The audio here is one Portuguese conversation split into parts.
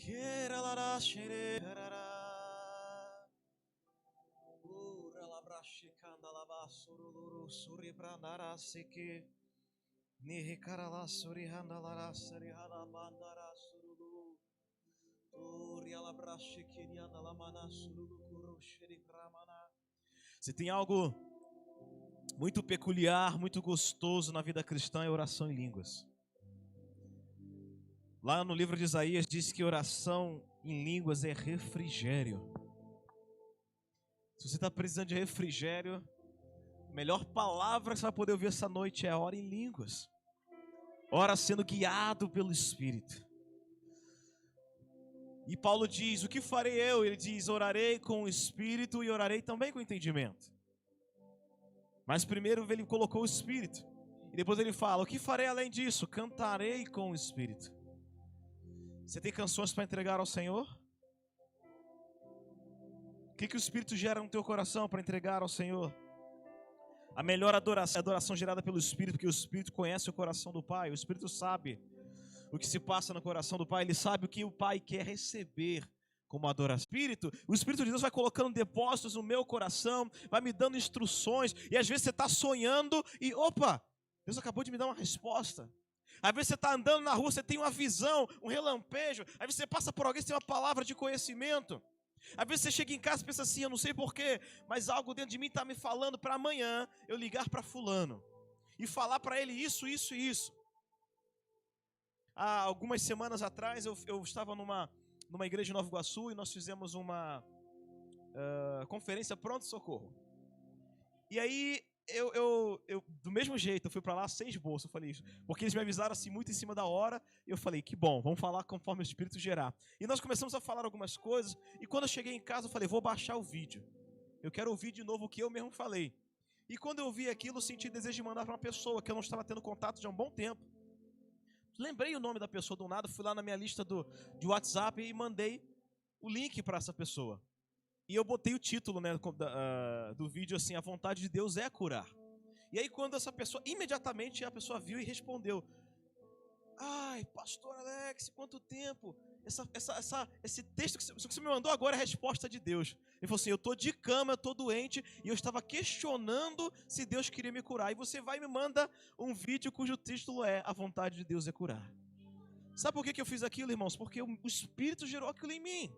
Queira lara xere rará. Ura labra xicanda lava suruluru suri brandara seque. Nihi karala suri handalara sari halabandara surulu. Uri alabra xequiriana lamana surulu kuru xeri pramana. Se tem algo muito peculiar, muito gostoso na vida cristã, é oração em línguas. Lá no livro de Isaías diz que oração em línguas é refrigério. Se você está precisando de refrigério, a melhor palavra que você vai poder ouvir essa noite é ora em línguas. Ora sendo guiado pelo Espírito. E Paulo diz, o que farei eu? Ele diz, orarei com o Espírito e orarei também com o entendimento. Mas primeiro ele colocou o Espírito. E depois ele fala, o que farei além disso? Cantarei com o Espírito. Você tem canções para entregar ao Senhor? O que o Espírito gera no teu coração para entregar ao Senhor? A melhor adoração é a adoração gerada pelo Espírito, porque o Espírito conhece o coração do Pai. O Espírito sabe o que se passa no coração do Pai. Ele sabe o que o Pai quer receber como adoração. O Espírito de Deus vai colocando depósitos no meu coração, vai me dando instruções. E às vezes você está sonhando e, opa, Deus acabou de me dar uma resposta. Às vezes você está andando na rua, você tem uma visão, um relampejo. Às vezes você passa por alguém, você tem uma palavra de conhecimento. Às vezes você chega em casa e pensa assim, eu não sei porquê, mas algo dentro de mim está me falando para amanhã eu ligar para fulano e falar para ele isso, isso e isso. Há algumas semanas atrás eu estava numa igreja em Nova Iguaçu e nós fizemos uma conferência pronto-socorro. E aí eu do mesmo jeito, eu fui para lá sem esboço, eu falei isso, porque eles me avisaram assim muito em cima da hora, e eu falei, que bom, vamos falar conforme o Espírito gerar. E nós começamos a falar algumas coisas, e quando eu cheguei em casa eu falei, vou baixar o vídeo, eu quero ouvir de novo o que eu mesmo falei. E quando eu vi aquilo, eu senti desejo de mandar para uma pessoa que eu não estava tendo contato já há um bom tempo. Lembrei o nome da pessoa do nada, fui lá na minha lista de WhatsApp e mandei o link para essa pessoa. E eu botei o título, né, do vídeo assim, a vontade de Deus é curar. E aí quando essa pessoa, imediatamente a pessoa viu e respondeu, ai, pastor Alex, quanto tempo, esse texto que você me mandou agora é a resposta de Deus. Ele falou assim, eu estou de cama, eu estou doente, e eu estava questionando se Deus queria me curar. E você vai e me manda um vídeo cujo título é a vontade de Deus é curar. Sabe por que eu fiz aquilo, irmãos? Porque o Espírito gerou aquilo em mim.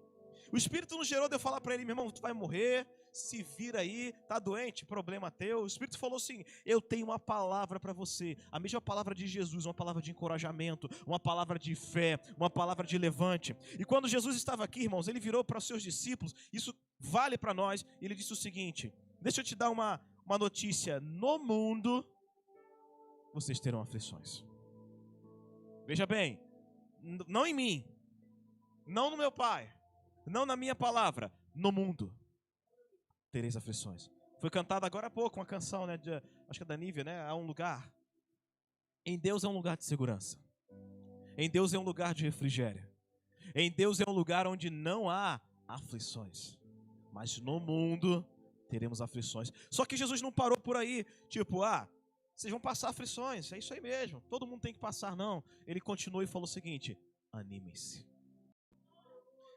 O Espírito não gerou de eu falar para ele, meu irmão, tu vai morrer, se vira aí, tá doente, problema teu. O Espírito falou assim, eu tenho uma palavra para você, a mesma palavra de Jesus, uma palavra de encorajamento, uma palavra de fé, uma palavra de levante. E quando Jesus estava aqui, irmãos, ele virou para os seus discípulos, isso vale para nós, e ele disse o seguinte, deixa eu te dar uma notícia, no mundo vocês terão aflições. Veja bem, não em mim, não no meu Pai, não na minha palavra, no mundo tereis aflições. Foi cantada agora há pouco uma canção, né, acho que é da Nívia, né? Há um lugar. Em Deus é um lugar de segurança. Em Deus é um lugar de refrigério. Em Deus é um lugar onde não há aflições. Mas no mundo teremos aflições. Só que Jesus não parou por aí, tipo, vocês vão passar aflições, é isso aí mesmo. Todo mundo tem que passar, não. Ele continuou e falou o seguinte, animem-se.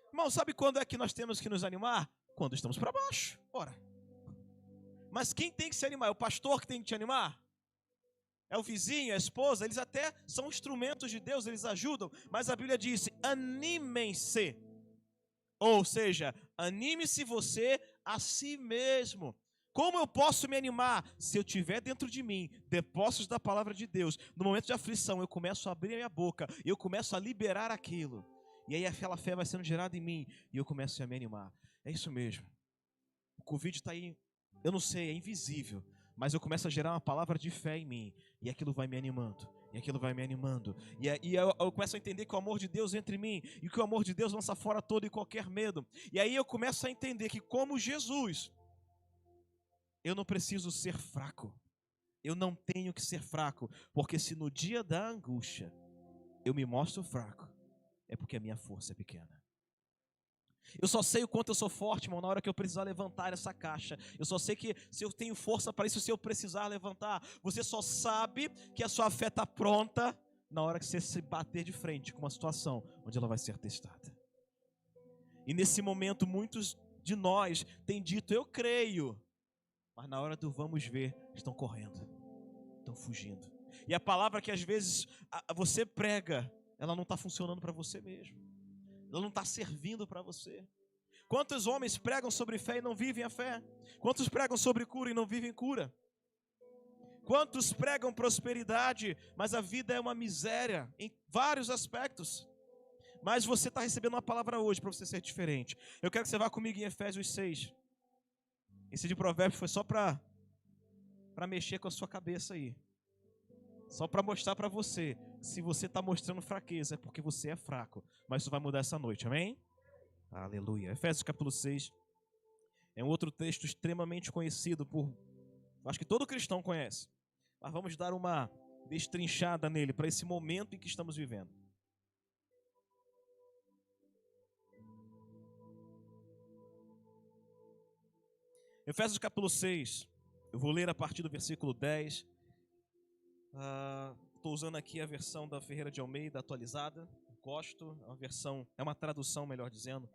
Irmão, sabe quando é que nós temos que nos animar? Quando estamos para baixo, ora. Mas quem tem que se animar? É o pastor que tem que te animar? É o vizinho, é a esposa? Eles até são instrumentos de Deus, eles ajudam. Mas a Bíblia diz, animem-se. Ou seja, anime-se você a si mesmo. Como eu posso me animar? Se eu tiver dentro de mim depósitos da palavra de Deus, no momento de aflição eu começo a abrir a minha boca, eu começo a liberar aquilo. E aí aquela fé vai sendo gerada em mim e eu começo a me animar. É isso mesmo. O Covid está aí, eu não sei, é invisível. Mas eu começo a gerar uma palavra de fé em mim. E aquilo vai me animando. E aquilo vai me animando. E eu começo a entender que o amor de Deus entra em mim. E que o amor de Deus lança fora todo e qualquer medo. E aí eu começo a entender que como Jesus, eu não preciso ser fraco. Eu não tenho que ser fraco. Porque se no dia da angústia eu me mostro fraco, é porque a minha força é pequena. Eu só sei o quanto eu sou forte, irmão, na hora que eu precisar levantar essa caixa. Eu só sei que se eu tenho força para isso, se eu precisar levantar. Você só sabe que a sua fé está pronta na hora que você se bater de frente com uma situação onde ela vai ser testada. E nesse momento, muitos de nós têm dito, eu creio. Mas na hora do vamos ver, estão correndo, estão fugindo. E a palavra que às vezes você prega, ela não está funcionando para você mesmo. Ela não está servindo para você. Quantos homens pregam sobre fé e não vivem a fé? Quantos pregam sobre cura e não vivem cura? Quantos pregam prosperidade, mas a vida é uma miséria em vários aspectos? Mas você está recebendo uma palavra hoje para você ser diferente. Eu quero que você vá comigo em Efésios 6. Esse de Provérbios foi só para mexer com a sua cabeça aí. Só para mostrar para você, se você está mostrando fraqueza, é porque você é fraco. Mas isso vai mudar essa noite, amém? Aleluia. Efésios capítulo 6 é um outro texto extremamente conhecido por, acho que todo cristão conhece. Mas vamos dar uma destrinchada nele para esse momento em que estamos vivendo. Efésios capítulo 6, eu vou ler a partir do versículo 10. Estou usando aqui a versão da Ferreira de Almeida atualizada. Gosto, é uma tradução, melhor dizendo,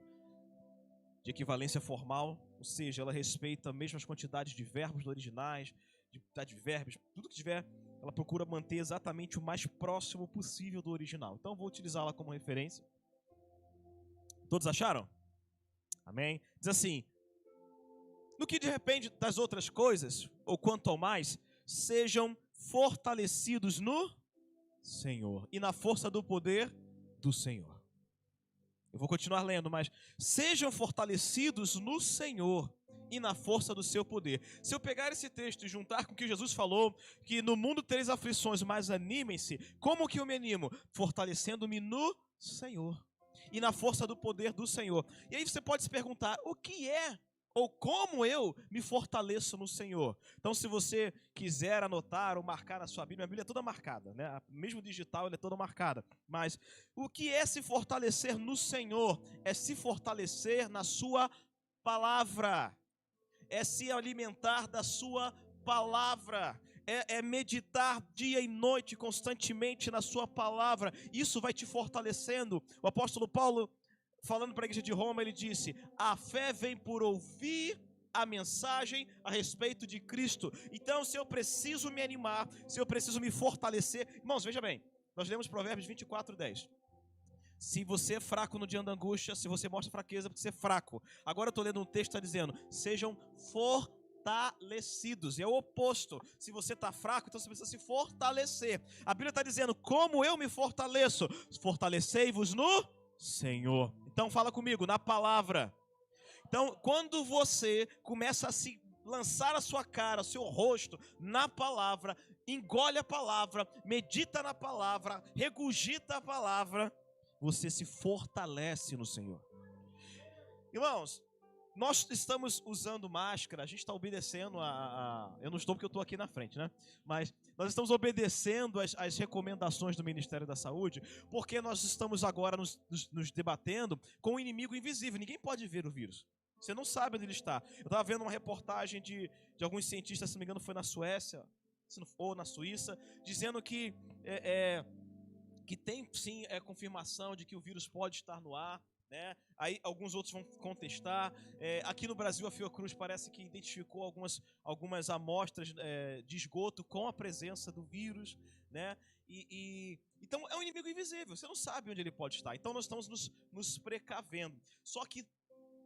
de equivalência formal, ou seja, ela respeita mesmo as quantidades de verbos originais, de advérbios, tudo que tiver, ela procura manter exatamente o mais próximo possível do original. Então vou utilizá-la como referência. Todos acharam? Amém? Diz assim: no que depende das outras coisas, ou quanto ao mais, sejam fortalecidos no Senhor e na força do poder do Senhor. Eu vou continuar lendo, mas sejam fortalecidos no Senhor e na força do seu poder. Se eu pegar esse texto e juntar com o que Jesus falou, que no mundo tereis aflições, mas animem-se, como que eu me animo? Fortalecendo-me no Senhor e na força do poder do Senhor. E aí você pode se perguntar, o que é ou como eu me fortaleço no Senhor? Então, se você quiser anotar ou marcar na sua Bíblia, a Bíblia é toda marcada, né? Mesmo digital, ela é toda marcada. Mas o que é se fortalecer no Senhor? É se fortalecer na sua palavra. É se alimentar da sua palavra. É meditar dia e noite constantemente na sua palavra. Isso vai te fortalecendo. O apóstolo Paulo, falando para a igreja de Roma, ele disse: a fé vem por ouvir a mensagem a respeito de Cristo. Então, se eu preciso me animar, se eu preciso me fortalecer, irmãos, veja bem, nós lemos Provérbios 24:10. Se você é fraco no dia da angústia, se você mostra fraqueza, porque você é fraco. Agora eu estou lendo um texto que está dizendo: sejam fortalecidos. E é o oposto. Se você está fraco, então você precisa se fortalecer. A Bíblia está dizendo: como eu me fortaleço? Fortalecei-vos no Senhor. Então fala comigo, na palavra. Então, quando você começa a se lançar a sua cara, o seu rosto na palavra, engole a palavra, medita na palavra, regurgita a palavra, você se fortalece no Senhor. Irmãos, nós estamos usando máscara, a gente está obedecendo eu não estou porque eu estou aqui na frente, né? Mas nós estamos obedecendo as recomendações do Ministério da Saúde, porque nós estamos agora nos debatendo com um inimigo invisível. Ninguém pode ver o vírus. Você não sabe onde ele está. Eu estava vendo uma reportagem de alguns cientistas, se não me engano foi na Suécia, ou na Suíça, dizendo que tem sim confirmação de que o vírus pode estar no ar, né? Aí alguns outros vão contestar. Aqui no Brasil a Fiocruz parece que identificou algumas amostras de esgoto com a presença do vírus, né? Então é um inimigo invisível, você não sabe onde ele pode estar. Então nós estamos nos precavendo. Só que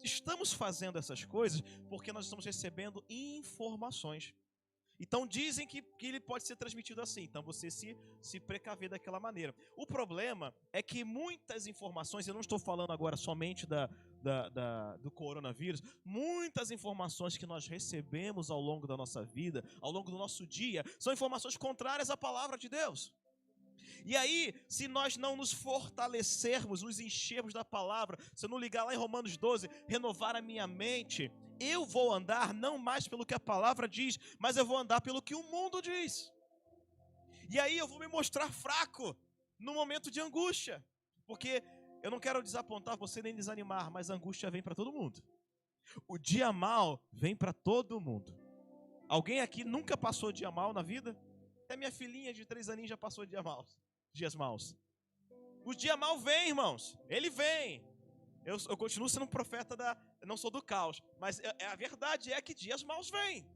estamos fazendo essas coisas porque nós estamos recebendo informações. Então dizem que ele pode ser transmitido assim. Então você se precaver daquela maneira. O problema é que muitas informações, eu não estou falando agora somente do coronavírus, muitas informações que nós recebemos ao longo da nossa vida, ao longo do nosso dia, são informações contrárias à palavra de Deus. E aí, se nós não nos fortalecermos, nos enchermos da palavra, se eu não ligar lá em Romanos 12, renovar a minha mente, eu vou andar não mais pelo que a palavra diz, mas eu vou andar pelo que o mundo diz. E aí eu vou me mostrar fraco no momento de angústia, porque eu não quero desapontar você nem desanimar, mas a angústia vem para todo mundo. O dia mal vem para todo mundo. Alguém aqui nunca passou dia mal na vida? Até minha filhinha de 3 aninhos já passou dias maus. O dia mal vem, irmãos. Ele vem. Eu continuo sendo um profeta não sou do caos, mas a verdade é que dias maus vêm.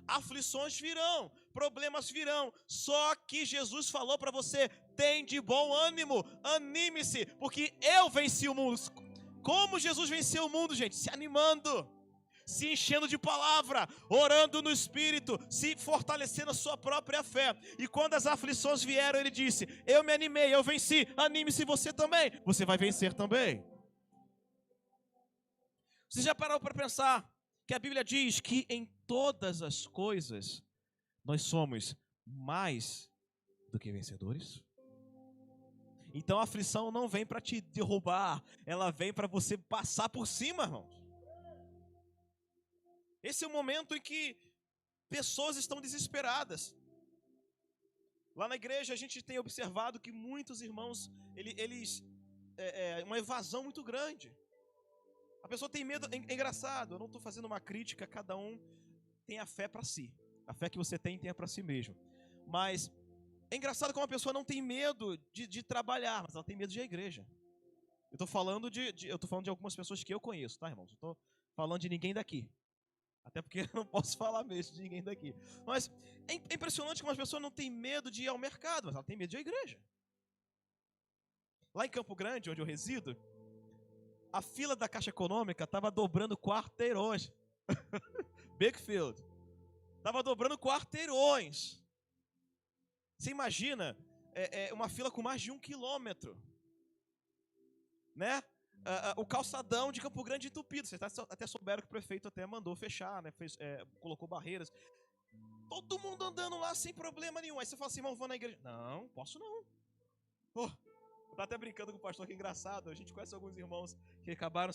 Aflições virão, problemas virão. Só que Jesus falou para você: tem de bom ânimo, anime-se, porque eu venci o mundo. Como Jesus venceu o mundo, gente? Se animando, se enchendo de palavra, orando no Espírito, se fortalecendo a sua própria fé. E quando as aflições vieram, ele disse: eu me animei, eu venci, anime-se você também, você vai vencer também. Você já parou para pensar que a Bíblia diz que em todas as coisas nós somos mais do que vencedores? Então a aflição não vem para te derrubar, ela vem para você passar por cima, irmãos. Esse é o momento em que pessoas estão desesperadas. Lá na igreja a gente tem observado que muitos irmãos, uma evasão muito grande. A pessoa tem medo, é engraçado, eu não estou fazendo uma crítica, cada um tem a fé para si. A fé que você tem, tenha para si mesmo. Mas é engraçado como a pessoa não tem medo de trabalhar, mas ela tem medo de ir à igreja. Eu estou falando de algumas pessoas que eu conheço, tá, irmãos? Eu estou falando de ninguém daqui. Até porque eu não posso falar mesmo de ninguém daqui. Mas é impressionante como as pessoas não têm medo de ir ao mercado, mas ela tem medo de ir à igreja. Lá em Campo Grande, onde eu resido, a fila da Caixa Econômica estava dobrando quarteirões. Bakefield. Estava dobrando quarteirões. Você imagina uma fila com mais de 1 quilômetro. Né? O calçadão de Campo Grande entupido. Vocês até souberam que o prefeito até mandou fechar, né? Colocou barreiras. Todo mundo andando lá sem problema nenhum. Aí você fala assim: irmão, vou na igreja. Não, posso não. Eu tô até brincando com o pastor, que é engraçado. A gente conhece alguns irmãos que acabaram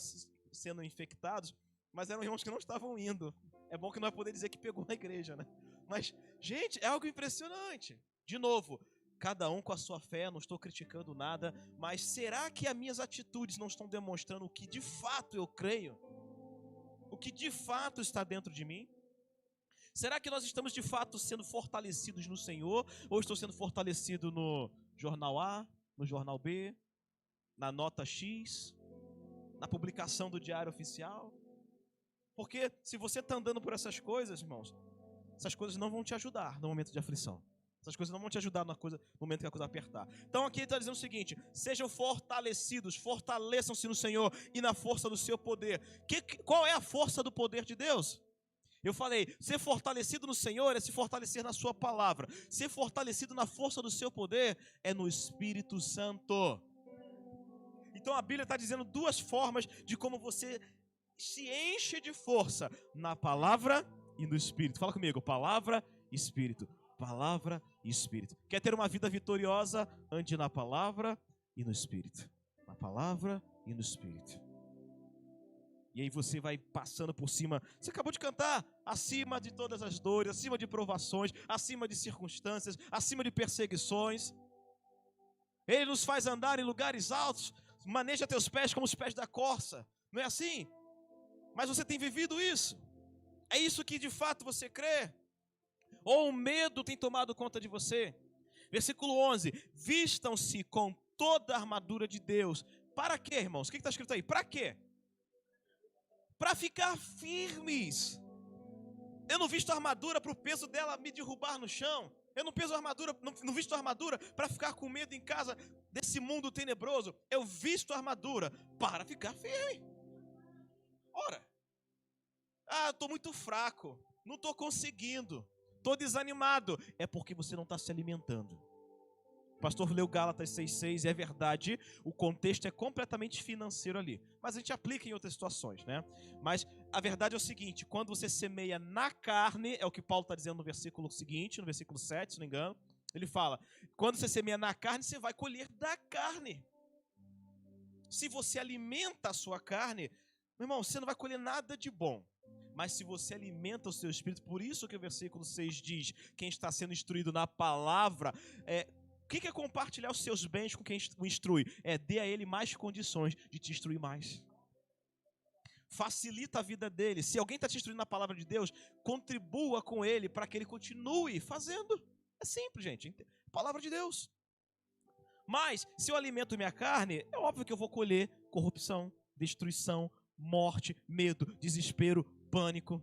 sendo infectados, mas eram irmãos que não estavam indo. É bom que não vai poder dizer que pegou na igreja, né? Mas, gente, é algo impressionante. De novo, cada um com a sua fé, não estou criticando nada, mas será que as minhas atitudes não estão demonstrando o que de fato eu creio? O que de fato está dentro de mim? Será que nós estamos de fato sendo fortalecidos no Senhor? Ou estou sendo fortalecido no jornal A, no jornal B, na nota X, na publicação do diário oficial? Porque se você está andando por essas coisas, irmãos, essas coisas não vão te ajudar no momento de aflição. Essas coisas não vão te ajudar no momento que a coisa apertar. Então aqui ele está dizendo o seguinte: sejam fortalecidos, fortaleçam-se no Senhor e na força do seu poder. Qual é a força do poder de Deus? Eu falei, ser fortalecido no Senhor é se fortalecer na sua palavra. Ser fortalecido na força do seu poder é no Espírito Santo. Então a Bíblia está dizendo duas formas de como você se enche de força: na palavra e no Espírito. Fala comigo: palavra e Espírito. Palavra e Espírito. Quer ter uma vida vitoriosa? Ande na palavra e no Espírito. Na palavra e no Espírito. E aí você vai passando por cima. Você acabou de cantar: acima de todas as dores, acima de provações, acima de circunstâncias, acima de perseguições. Ele nos faz andar em lugares altos. Maneja teus pés como os pés da corça. Não é assim? Mas você tem vivido isso? É isso que de fato você crê? Ou o medo tem tomado conta de você? Versículo 11: vistam-se com toda a armadura de Deus. Para quê, irmãos? O que está escrito aí? Para quê? Para ficar firmes. Eu não visto a armadura para o peso dela me derrubar no chão. Eu não visto a armadura para ficar com medo em casa desse mundo tenebroso. Eu visto a armadura para ficar firme. Ora, eu estou muito fraco, não estou conseguindo, estou desanimado. É porque você não está se alimentando. O pastor leu Gálatas 6,6 e é verdade, o contexto é completamente financeiro ali. Mas a gente aplica em outras situações, né? Mas a verdade é o seguinte: quando você semeia na carne, é o que Paulo está dizendo no versículo seguinte, no versículo 7, se não me engano. Ele fala, quando você semeia na carne, você vai colher da carne. Se você alimenta a sua carne, meu irmão, você não vai colher nada de bom. Mas se você alimenta o seu espírito, por isso que o versículo 6 diz, quem está sendo instruído na palavra, o que é compartilhar os seus bens com quem o instrui? Dê a ele mais condições de te instruir mais. Facilita a vida dele. Se alguém está te instruindo na palavra de Deus, contribua com ele para que ele continue fazendo. É simples, gente. Palavra de Deus. Mas, se eu alimento minha carne, é óbvio que eu vou colher corrupção. destruição, morte, medo, desespero, pânico.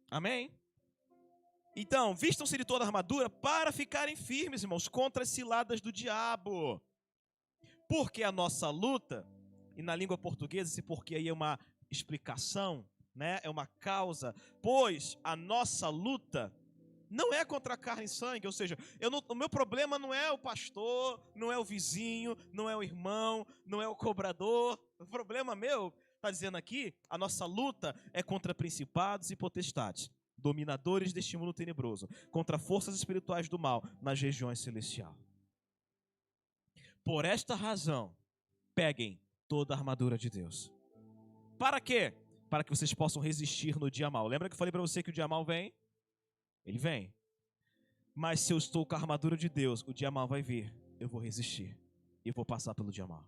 Amém? Então, vistam-se de toda a armadura para ficarem firmes, irmãos, contra as ciladas do diabo. Porque a nossa luta, e na língua portuguesa esse porquê aí é uma explicação, né? É uma causa, pois a nossa luta não é contra carne e sangue, ou seja, o meu problema não é o pastor, não é o vizinho, não é o irmão, não é o cobrador. O problema meu, está dizendo aqui, a nossa luta é contra principados e potestades, dominadores deste mundo tenebroso, contra forças espirituais do mal nas regiões celestiais. Por esta razão, peguem toda a armadura de Deus. Para quê? Para que vocês possam resistir no dia mau. Lembra que eu falei para você que o dia mau vem? Ele vem. Mas se eu estou com a armadura de Deus, o dia mau vai vir. Eu vou resistir. E vou passar pelo dia mau.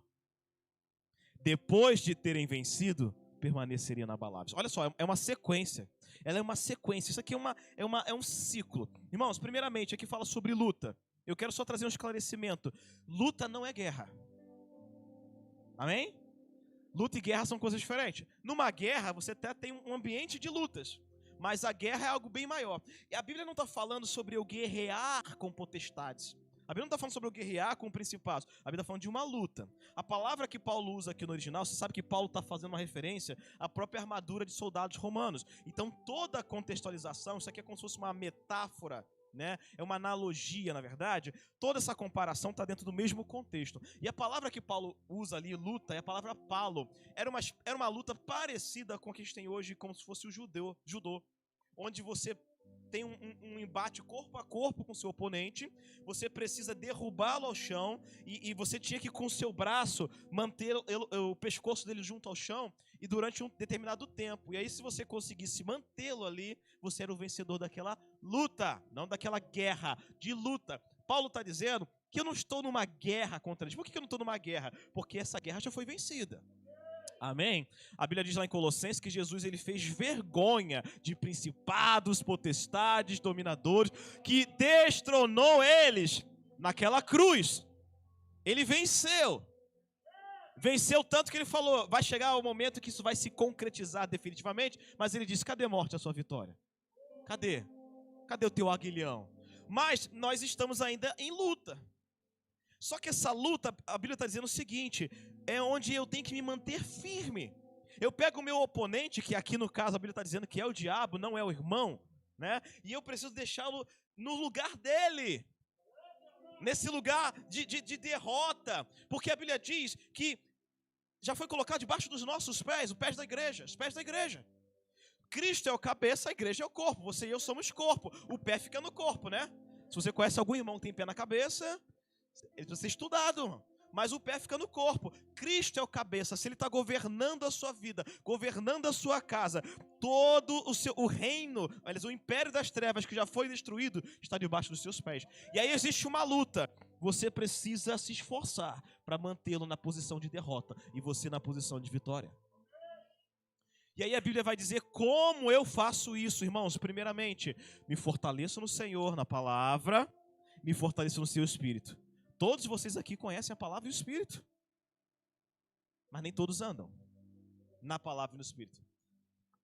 Depois de terem vencido, permaneceria inabaláveis. Olha só, é uma sequência. Ela é uma sequência. Isso aqui é um ciclo. Irmãos, primeiramente, aqui fala sobre luta. Eu quero só trazer um esclarecimento. Luta não é guerra. Amém? Luta e guerra são coisas diferentes. Numa guerra, você até tem um ambiente de lutas. Mas a guerra é algo bem maior. E a Bíblia não está falando sobre eu guerrear com potestades. A Bíblia não está falando sobre eu guerrear com principados. A Bíblia está falando de uma luta. A palavra que Paulo usa aqui no original, você sabe que Paulo está fazendo uma referência à própria armadura de soldados romanos. Então toda a contextualização, isso aqui é como se fosse uma metáfora, né? É uma analogia, na verdade. Toda essa comparação está dentro do mesmo contexto. E a palavra que Paulo usa ali, luta, é a palavra palo. Era uma luta parecida com a que a gente tem hoje, como se fosse o judô, onde você tem um embate corpo a corpo com o seu oponente, você precisa derrubá-lo ao chão e você tinha que, com o seu braço, manter o pescoço dele junto ao chão e durante um determinado tempo. E aí, se você conseguisse mantê-lo ali, você era o vencedor daquela luta, não daquela guerra, de luta. Paulo está dizendo que eu não estou numa guerra contra eles. Por que eu não estou numa guerra? Porque essa guerra já foi vencida. Amém? A Bíblia diz lá em Colossenses que Jesus ele fez vergonha de principados, potestades, dominadores, que destronou eles naquela cruz. Ele venceu. Venceu tanto que ele falou, vai chegar o momento que isso vai se concretizar definitivamente, mas ele disse, cadê, morte, a sua vitória? Cadê? Cadê o teu aguilhão? Mas nós estamos ainda em luta. Só que essa luta, a Bíblia está dizendo o seguinte, é onde eu tenho que me manter firme. Eu pego o meu oponente, que aqui no caso a Bíblia está dizendo que é o diabo, não é o irmão, né? E eu preciso deixá-lo no lugar dele. Nesse lugar de derrota. Porque a Bíblia diz que já foi colocado debaixo dos nossos pés, os pés da igreja. Cristo é o cabeça, a igreja é o corpo. Você e eu somos corpo. O pé fica no corpo, né? Se você conhece algum irmão que tem pé na cabeça, ele precisa ser estudado. Mas o pé fica no corpo. Cristo é o cabeça. Se ele está governando a sua vida, governando a sua casa, todo o reino, aliás, o império das trevas que já foi destruído, está debaixo dos seus pés. E aí existe uma luta. Você precisa se esforçar para mantê-lo na posição de derrota e você na posição de vitória. E aí a Bíblia vai dizer como eu faço isso, irmãos. Primeiramente, me fortaleço no Senhor, na palavra, me fortaleço no seu espírito. Todos vocês aqui conhecem a palavra e o espírito, mas nem todos andam na palavra e no espírito.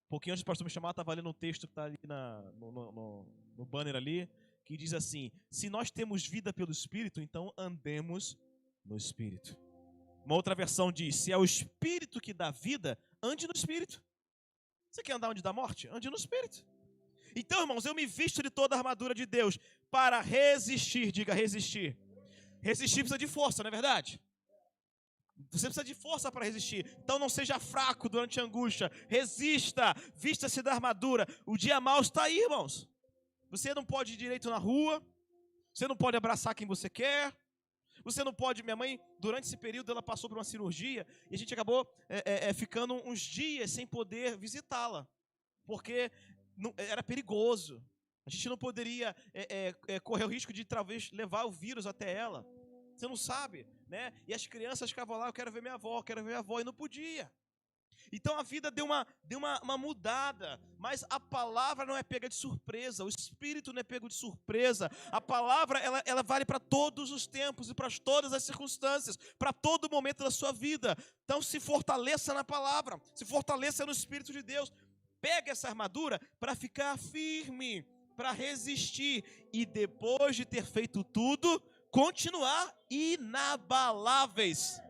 Um pouquinho antes do pastor me chamar, estava lendo um texto que está ali no banner ali, que diz assim, se nós temos vida pelo espírito, então andemos no espírito. Uma outra versão diz, se é o espírito que dá vida, ande no espírito. Você quer andar onde dá morte? Ande no espírito. Então, irmãos, eu me visto de toda a armadura de Deus para resistir, diga resistir. Resistir precisa de força, não é verdade? Você precisa de força para resistir. Então não seja fraco durante a angústia. Resista, vista-se da armadura. O dia mau está aí, irmãos. Você não pode ir direito na rua. Você não pode abraçar quem você quer. Você não pode... Minha mãe, durante esse período, ela passou por uma cirurgia e a gente acabou ficando uns dias sem poder visitá-la. Porque era perigoso. A gente não poderia correr o risco de talvez levar o vírus até ela. Você não sabe, né? E as crianças ficavam lá, eu quero ver minha avó, e não podia. Então a vida deu uma mudada, mas a palavra não é pega de surpresa, o Espírito não é pego de surpresa. A palavra ela vale para todos os tempos e para todas as circunstâncias, para todo momento da sua vida. Então se fortaleça na palavra, se fortaleça no Espírito de Deus. Pega essa armadura para ficar firme, para resistir e depois de ter feito tudo, continuar inabaláveis.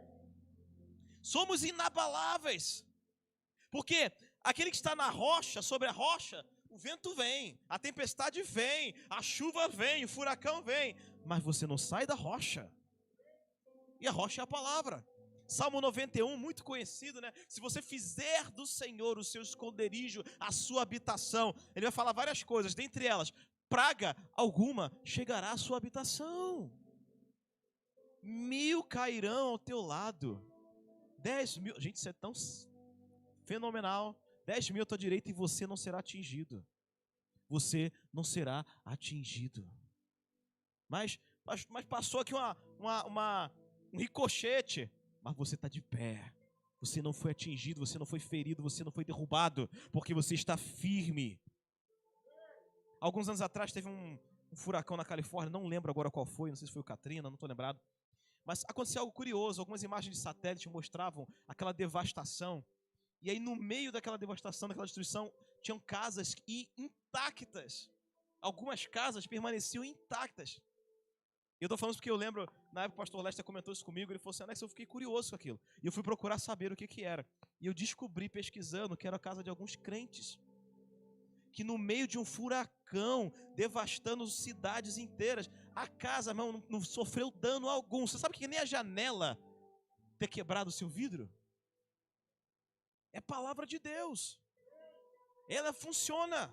Somos inabaláveis. Porque aquele que está na rocha, sobre a rocha, o vento vem, a tempestade vem, a chuva vem, o furacão vem, mas você não sai da rocha. E a rocha é a palavra. Salmo 91, muito conhecido, né? Se você fizer do Senhor o seu esconderijo, a sua habitação, ele vai falar várias coisas, dentre elas, praga alguma chegará à sua habitação. 1000 cairão ao teu lado, 10.000, gente, isso é tão fenomenal, 10.000 à tua direita e você não será atingido. Você não será atingido. Mas passou aqui um ricochete, mas você está de pé. Você não foi atingido, você não foi ferido, você não foi derrubado, porque você está firme. Alguns anos atrás teve um furacão na Califórnia, não lembro agora qual foi, não sei se foi o Katrina, não estou lembrado. Mas aconteceu algo curioso, algumas imagens de satélite mostravam aquela devastação. E aí no meio daquela devastação, daquela destruição, tinham casas intactas. Algumas casas permaneciam intactas. Eu estou falando isso porque eu lembro, na época o pastor Lester comentou isso comigo, ele falou assim, Alex, eu fiquei curioso com aquilo. E eu fui procurar saber o que era. E eu descobri, pesquisando, que era a casa de alguns crentes. Que no meio de um furacão, devastando cidades inteiras, a casa, irmão, não sofreu dano algum. Você sabe que nem a janela ter quebrado o seu vidro? É palavra de Deus. Ela funciona.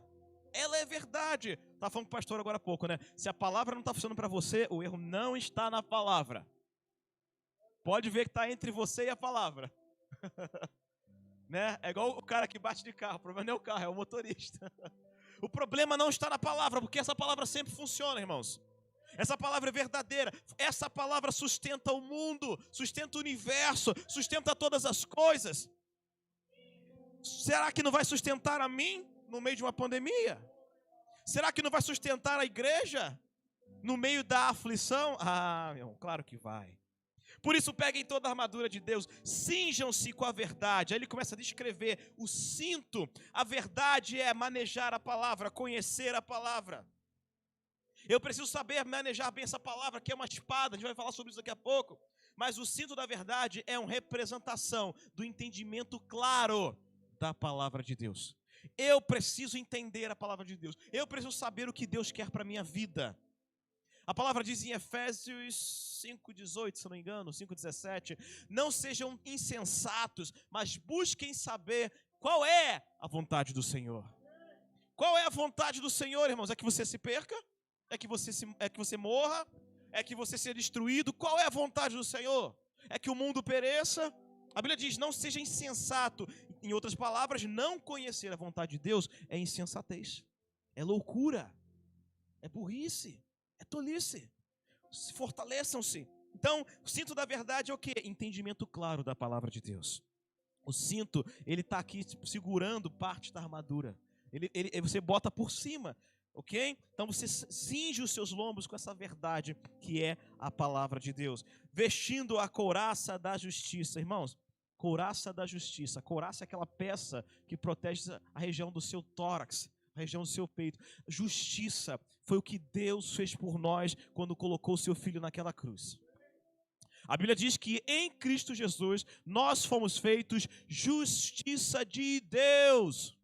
Ela é verdade. Estava falando com o pastor agora há pouco, né? Se a palavra não está funcionando para você, o erro não está na palavra. Pode ver que está entre você e a palavra. Né? É igual o cara que bate de carro. O problema não é o carro, é o motorista. O problema não está na palavra, porque essa palavra sempre funciona, irmãos. Essa palavra é verdadeira. Essa palavra sustenta o mundo, sustenta o universo, sustenta todas as coisas. Será que não vai sustentar a mim no meio de uma pandemia? Será que não vai sustentar a igreja no meio da aflição? Ah, meu irmão, claro que vai. Por isso peguem toda a armadura de Deus, cinjam-se com a verdade. Aí ele começa a descrever o cinto. A verdade é manejar a palavra, conhecer a palavra. Eu preciso saber manejar bem essa palavra, que é uma espada, a gente vai falar sobre isso daqui a pouco. Mas o cinto da verdade é uma representação do entendimento claro da palavra de Deus. Eu preciso entender a palavra de Deus. Eu preciso saber o que Deus quer para a minha vida. A palavra diz em Efésios 5,18, se não me engano, 5,17, não sejam insensatos, mas busquem saber qual é a vontade do Senhor. Qual é a vontade do Senhor, irmãos? É que você se perca? É que você morra? É que você seja destruído? Qual é a vontade do Senhor? É que o mundo pereça? A Bíblia diz, não seja insensato. Em outras palavras, não conhecer a vontade de Deus é insensatez. É loucura. É burrice. É tolice. Se fortaleçam-se. Então, o cinto da verdade é o quê? Entendimento claro da palavra de Deus. O cinto, ele está aqui segurando parte da armadura. Você bota por cima, ok? Então você cinge os seus lombos com essa verdade que é a palavra de Deus. Vestindo a couraça da justiça. Irmãos, couraça da justiça. A couraça é aquela peça que protege a região do seu tórax, a região do seu peito. Justiça foi o que Deus fez por nós quando colocou o seu Filho naquela cruz. A Bíblia diz que em Cristo Jesus nós fomos feitos justiça de Deus.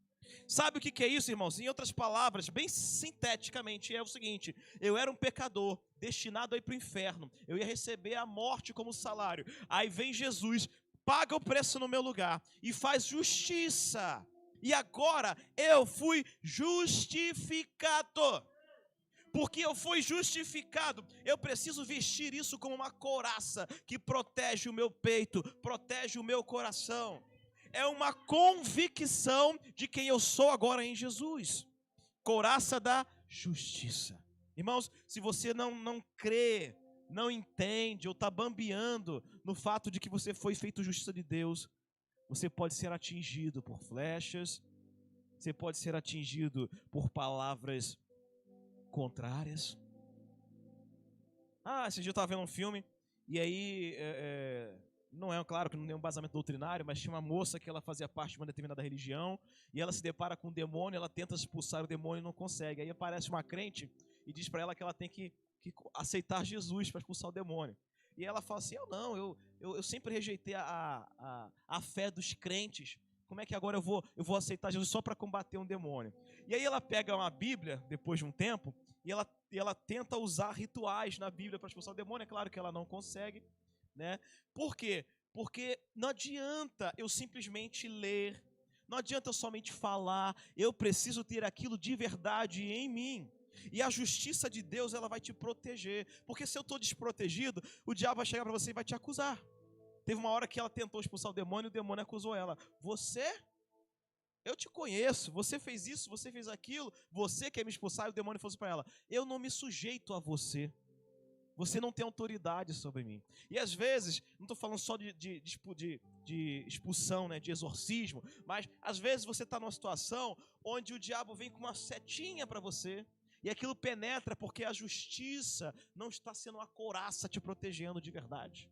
Sabe o que é isso, irmãos? Em outras palavras, bem sinteticamente, é o seguinte: eu era um pecador, destinado a ir para o inferno. Eu ia receber a morte como salário. Aí vem Jesus, paga o preço no meu lugar e faz justiça. E agora eu fui justificado. Porque eu fui justificado, eu preciso vestir isso como uma couraça que protege o meu peito, protege o meu coração. É uma convicção de quem eu sou agora em Jesus. Couraça da justiça. Irmãos, se você não crê, não entende ou está bambeando no fato de que você foi feito justiça de Deus, Você pode ser atingido por flechas, você pode ser atingido por palavras contrárias. Esse dia eu estava vendo um filme, e aí, não é, claro que não tem um embasamento doutrinário, mas tinha uma moça que ela fazia parte de uma determinada religião, e ela se depara com um demônio, ela tenta expulsar o demônio e não consegue. Aí aparece uma crente e diz para ela que ela tem que aceitar Jesus para expulsar o demônio. E ela fala assim, eu sempre rejeitei a fé dos crentes, como é que agora eu vou aceitar Jesus só para combater um demônio? E aí ela pega uma Bíblia, depois de um tempo, e ela tenta usar rituais na Bíblia para expulsar o demônio. É claro que ela não consegue, né? Por quê? Porque não adianta eu simplesmente ler, não adianta eu somente falar, eu preciso ter aquilo de verdade em mim. E a justiça de Deus, ela vai te proteger. Porque se eu estou desprotegido, o diabo vai chegar para você e vai te acusar. Teve uma hora que ela tentou expulsar o demônio acusou ela. Eu te conheço, você fez isso, você fez aquilo, você quer me expulsar, e o demônio fosse para ela. Eu não me sujeito a você. Você não tem autoridade sobre mim. E às vezes, não estou falando só de expulsão, né, de exorcismo, mas às vezes você está numa situação onde o diabo vem com uma setinha para você, e aquilo penetra porque a justiça não está sendo uma couraça te protegendo de verdade.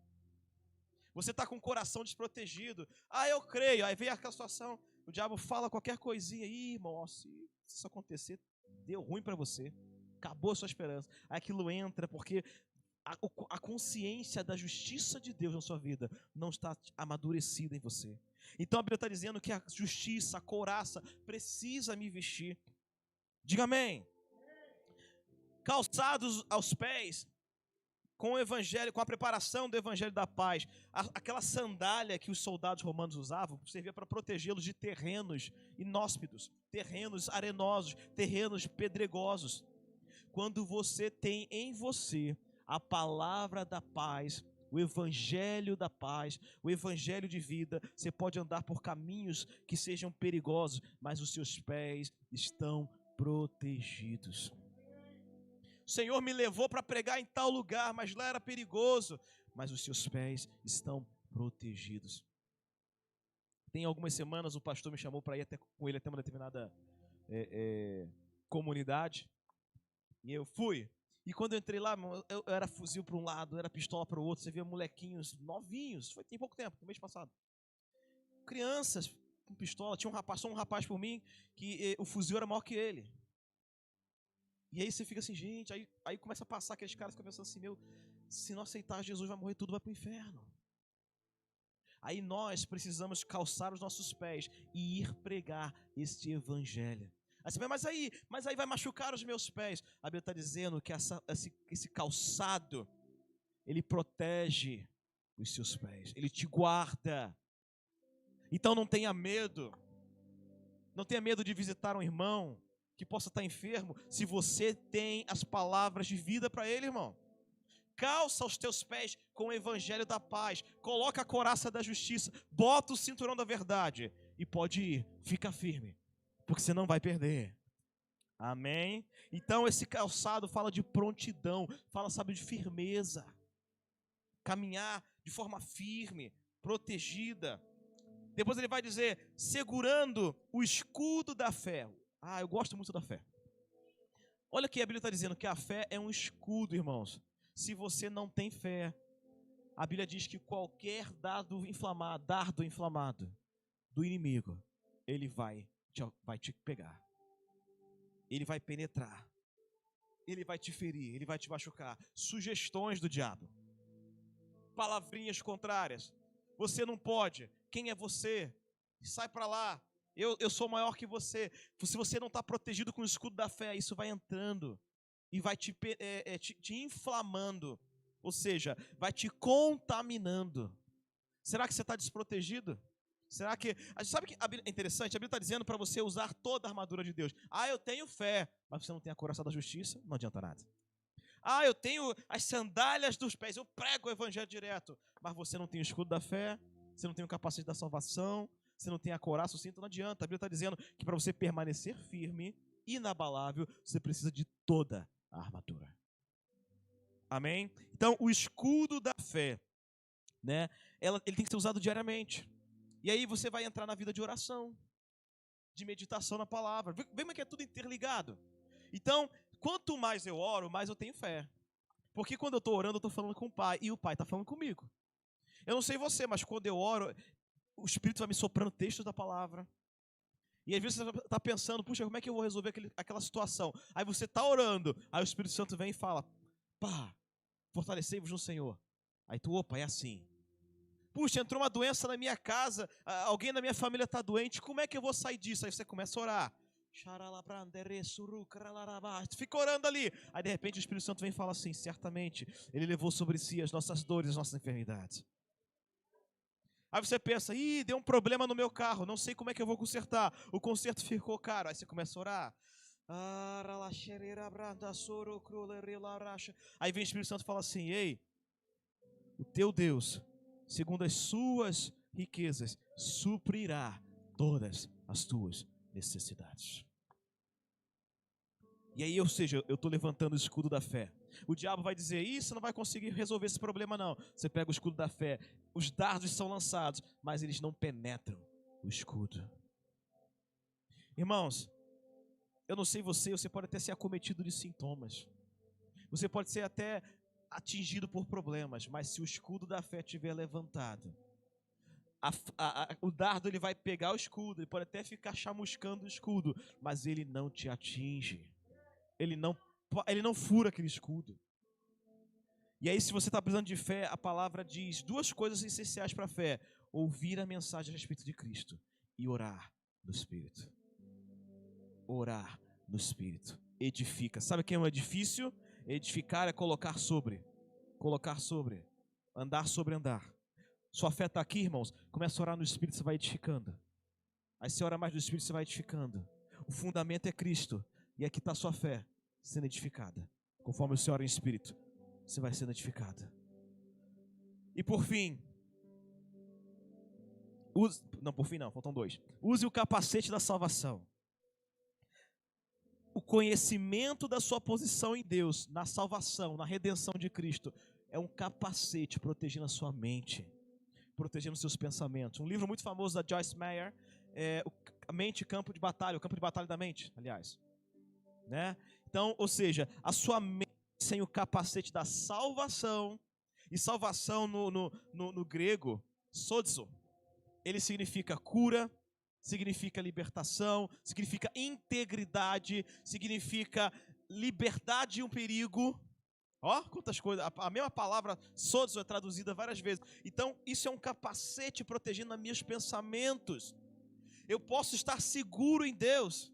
Você está com o coração desprotegido. Eu creio. Aí vem aquela situação, o diabo fala qualquer coisinha. Irmão, se isso acontecer, deu ruim para você. Acabou a sua esperança. Aí aquilo entra porque a consciência da justiça de Deus na sua vida não está amadurecida em você. Então a Bíblia está dizendo que a justiça, a couraça, precisa me vestir. Diga amém. Calçados aos pés, com o evangelho, com a preparação do evangelho da paz. Aquela sandália que os soldados romanos usavam servia para protegê-los de terrenos inóspitos, terrenos arenosos, terrenos pedregosos. Quando você tem em você a palavra da paz, o evangelho da paz, o evangelho de vida, você pode andar por caminhos que sejam perigosos, mas os seus pés estão protegidos. O Senhor me levou para pregar em tal lugar, mas lá era perigoso, mas os seus pés estão protegidos. Tem algumas semanas o pastor me chamou para ir com ele até uma determinada comunidade, e eu fui. E quando eu entrei lá, eu era fuzil para um lado, era pistola para o outro. Você via molequinhos novinhos, tem pouco tempo, no mês passado. Crianças com pistola, passou um rapaz por mim, que o fuzil era maior que ele. E aí você fica assim, gente, aí começa a passar aqueles caras que ficam pensando assim, se não aceitar Jesus vai morrer tudo, vai para o inferno. Aí nós precisamos calçar os nossos pés e ir pregar este evangelho. Aí você vai, mas aí vai machucar os meus pés. A Bíblia está dizendo que esse calçado, ele protege os seus pés, ele te guarda. Então não tenha medo. Não tenha medo de visitar um irmão que possa estar enfermo, se você tem as palavras de vida para ele, irmão. Calça os teus pés com o evangelho da paz, coloca a couraça da justiça, bota o cinturão da verdade e pode ir, fica firme, porque você não vai perder. Amém? Então esse calçado fala de prontidão, fala, sabe, de firmeza, caminhar de forma firme, protegida. Depois ele vai dizer, segurando o escudo da fé. Eu gosto muito da fé. Olha que a Bíblia está dizendo que a fé é um escudo, irmãos. Se você não tem fé, a Bíblia diz que qualquer dardo inflamado do inimigo, ele vai te pegar. Ele vai penetrar. Ele vai te ferir, ele vai te machucar. Sugestões do diabo. Palavrinhas contrárias. Você não pode. Quem é você? Sai para lá. Eu sou maior que você. Se você não está protegido com o escudo da fé, isso vai entrando e vai te inflamando. Ou seja, vai te contaminando. Será que você está desprotegido? Será que... Sabe que é interessante? A Bíblia está dizendo para você usar toda a armadura de Deus. Eu tenho fé, mas você não tem a couraça da justiça, não adianta nada. Eu tenho as sandálias dos pés, eu prego o evangelho direto, mas você não tem o escudo da fé, você não tem o capacete da salvação, você não tem a couraça, o cinto, não adianta. A Bíblia está dizendo que para você permanecer firme, inabalável, você precisa de toda a armadura. Amém? Então, o escudo da fé, né? Ele tem que ser usado diariamente. E aí você vai entrar na vida de oração, de meditação na palavra. Vê como é que é tudo interligado. Então, quanto mais eu oro, mais eu tenho fé. Porque quando eu estou orando, eu estou falando com o Pai, e o Pai está falando comigo. Eu não sei você, mas quando eu oro, o Espírito vai me soprando textos da palavra. E às vezes você está pensando, puxa, como é que eu vou resolver aquela situação? Aí você está orando, aí o Espírito Santo vem e fala, pá, fortalecei-vos no Senhor. Aí tu, opa, é assim. Puxa, entrou uma doença na minha casa, alguém da minha família está doente, como é que eu vou sair disso? Aí você começa a orar. Tu fica orando ali. Aí de repente o Espírito Santo vem e fala assim, certamente Ele levou sobre si as nossas dores, as nossas enfermidades. Aí você pensa, deu um problema no meu carro, não sei como é que eu vou consertar. O conserto ficou caro. Aí você começa a orar. Aí vem o Espírito Santo e fala assim, ei, o teu Deus, segundo as suas riquezas, suprirá todas as tuas necessidades. E aí, ou seja, eu estou levantando o escudo da fé. O diabo vai dizer, você não vai conseguir resolver esse problema não. Você pega o escudo da fé, os dardos são lançados, mas eles não penetram o escudo. Irmãos, eu não sei você pode até ser acometido de sintomas. Você pode ser até atingido por problemas, mas se o escudo da fé estiver levantado, o dardo ele vai pegar o escudo, ele pode até ficar chamuscando o escudo, mas ele não te atinge. Ele não fura aquele escudo. E aí, se você está precisando de fé, a palavra diz duas coisas essenciais para a fé: ouvir a mensagem a respeito de Cristo e orar no Espírito. Orar no Espírito. Edifica. Sabe quem é um edifício? Edificar é colocar sobre. Colocar sobre. Andar sobre andar. Sua fé está aqui, irmãos. Começa a orar no Espírito, você vai edificando. Aí você ora mais no Espírito, você vai edificando. O fundamento é Cristo. E aqui está a sua fé sendo edificada. Conforme você ora em Espírito, você vai sendo edificada. E por fim, faltam dois. Use o capacete da salvação. O conhecimento da sua posição em Deus, na salvação, na redenção de Cristo, é um capacete protegendo a sua mente, protegendo os seus pensamentos. Um livro muito famoso da Joyce Meyer é A Mente, Campo de Batalha, o campo de batalha da mente, aliás. Né? Então, ou seja, a sua mente sem o capacete da salvação, e salvação no grego, sozo, ele significa cura, significa libertação, significa integridade, significa liberdade de um perigo. Ó, quantas coisas, a mesma palavra sozo é traduzida várias vezes. Então, isso é um capacete protegendo os meus pensamentos. Eu posso estar seguro em Deus.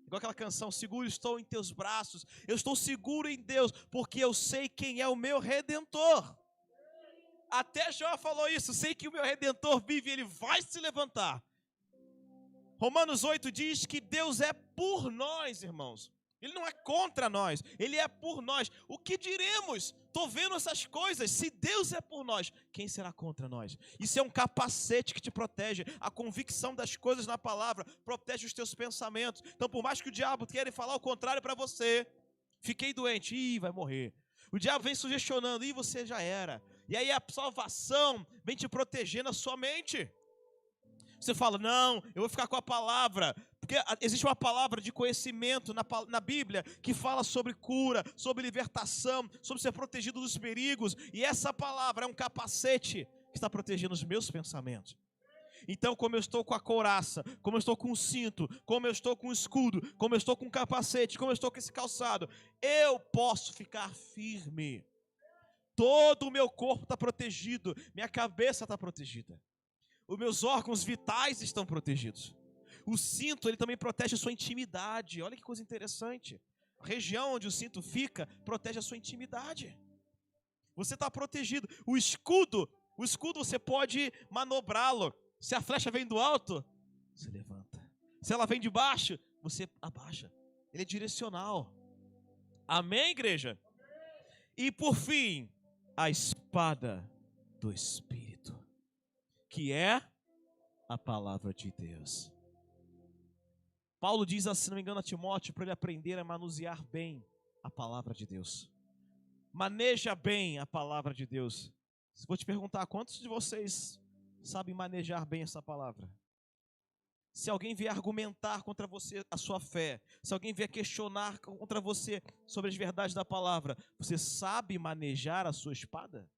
Igual aquela canção, seguro estou em teus braços. Eu estou seguro em Deus, porque eu sei quem é o meu Redentor. Até Jó falou isso, sei que o meu Redentor vive e ele vai se levantar. Romanos 8 diz que Deus é por nós, irmãos. Ele não é contra nós, Ele é por nós. O que diremos? Estou vendo essas coisas. Se Deus é por nós, quem será contra nós? Isso é um capacete que te protege. A convicção das coisas na palavra protege os teus pensamentos. Então, por mais que o diabo queira falar o contrário para você, fiquei doente, vai morrer. O diabo vem sugestionando, você já era. E aí a salvação vem te protegendo a sua mente. Você fala, não, eu vou ficar com a palavra. Porque existe uma palavra de conhecimento na Bíblia que fala sobre cura, sobre libertação, sobre ser protegido dos perigos. E essa palavra é um capacete que está protegendo os meus pensamentos. Então, como eu estou com a couraça, como eu estou com o cinto, como eu estou com o escudo, como eu estou com o capacete, como eu estou com esse calçado, eu posso ficar firme. Todo o meu corpo está protegido, minha cabeça está protegida. Os meus órgãos vitais estão protegidos. O cinto, ele também protege a sua intimidade. Olha que coisa interessante. A região onde o cinto fica, protege a sua intimidade. Você está protegido. O escudo você pode manobrá-lo. Se a flecha vem do alto, você levanta. Se ela vem de baixo, você abaixa. Ele é direcional. Amém, igreja? E por fim, a espada do Espírito, que é a palavra de Deus. Paulo diz, se não me engano, a Timóteo, para ele aprender a manusear bem a palavra de Deus. Maneja bem a palavra de Deus. Vou te perguntar, quantos de vocês sabem manejar bem essa palavra. Se alguém vier argumentar contra você a sua fé, se alguém vier questionar contra você sobre as verdades da palavra, você sabe manejar a sua espada?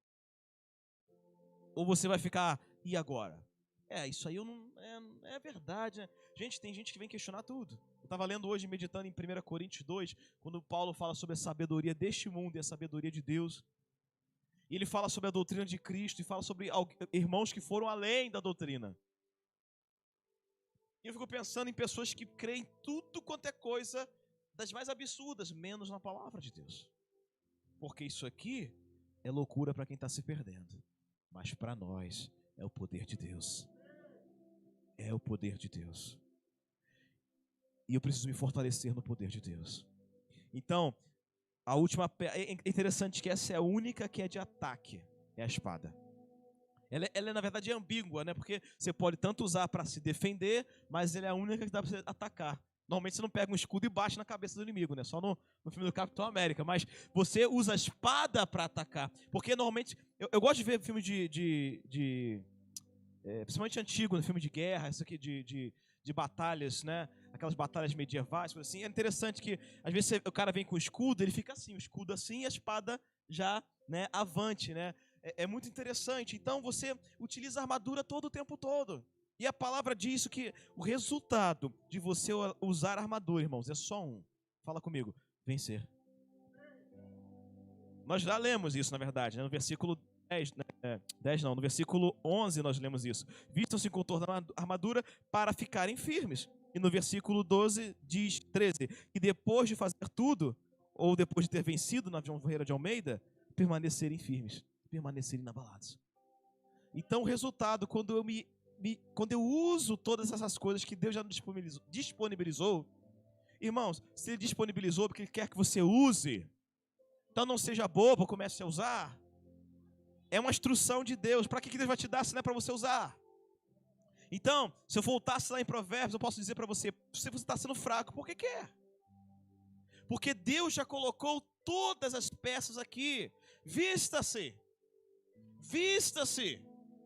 Ou você vai ficar, e agora? Isso aí eu não, é verdade, né? Gente, tem gente que vem questionar tudo. Eu estava lendo hoje, meditando em 1 Coríntios 2, quando Paulo fala sobre a sabedoria deste mundo e a sabedoria de Deus. E ele fala sobre a doutrina de Cristo e fala sobre irmãos que foram além da doutrina. E eu fico pensando em pessoas que creem tudo quanto é coisa das mais absurdas, menos na palavra de Deus. Porque isso aqui é loucura para quem está se perdendo. Mas para nós é o poder de Deus. É o poder de Deus. E eu preciso me fortalecer no poder de Deus. Então, a última... É interessante que essa é a única que é de ataque. É a espada. Ela na verdade, é ambígua, né? Porque você pode tanto usar para se defender, mas ela é a única que dá para você atacar. Normalmente você não pega um escudo e bate na cabeça do inimigo, né? Só no filme do Capitão América. Mas você usa a espada para atacar. Porque normalmente... Eu gosto de ver filme principalmente antigo, no filme de guerra, isso aqui de batalhas, né? Aquelas batalhas medievais, coisa assim. É interessante que, às vezes, o cara vem com o escudo, ele fica assim, o escudo assim e a espada já, né, avante, né? É muito interessante. Então, você utiliza a armadura todo o tempo todo. E a palavra diz que o resultado de você usar a armadura, irmãos, é só um. Fala comigo. Vencer. Nós já lemos isso, na verdade, né? No versículo 10, né? 10 não, no versículo 11 nós lemos isso. Vistam-se com toda a armadura para ficarem firmes. E no versículo 12 diz, 13, que depois de fazer tudo, ou depois de ter vencido na João Ferreira de Almeida, permanecerem firmes, permanecerem inabalados. Então o resultado, quando eu uso todas essas coisas que Deus já disponibilizou, irmãos, se Ele disponibilizou porque Ele quer que você use, então não seja bobo, comece a usar. É uma instrução de Deus. Para que Deus vai te dar se não é para você usar? Então, se eu voltasse lá em Provérbios, eu posso dizer para você, se você está sendo fraco, por que quer? Porque Deus já colocou todas as peças aqui. Vista-se. Vista-se.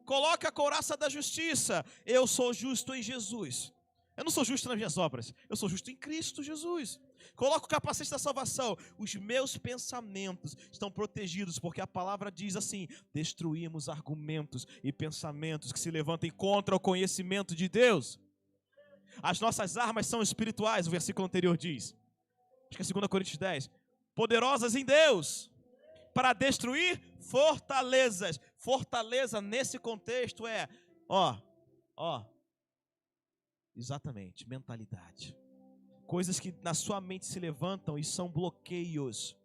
Coloque a couraça da justiça. Eu sou justo em Jesus. Eu não sou justo nas minhas obras. Eu sou justo em Cristo Jesus. Coloque o capacete da salvação. Os meus pensamentos estão protegidos, porque a palavra diz assim: destruímos argumentos e pensamentos que se levantem contra o conhecimento de Deus. As nossas armas são espirituais, o versículo anterior diz. Acho que é 2 Coríntios 10. Poderosas em Deus para destruir fortalezas. Fortaleza nesse contexto é, exatamente, mentalidade. Coisas que na sua mente se levantam e são bloqueios.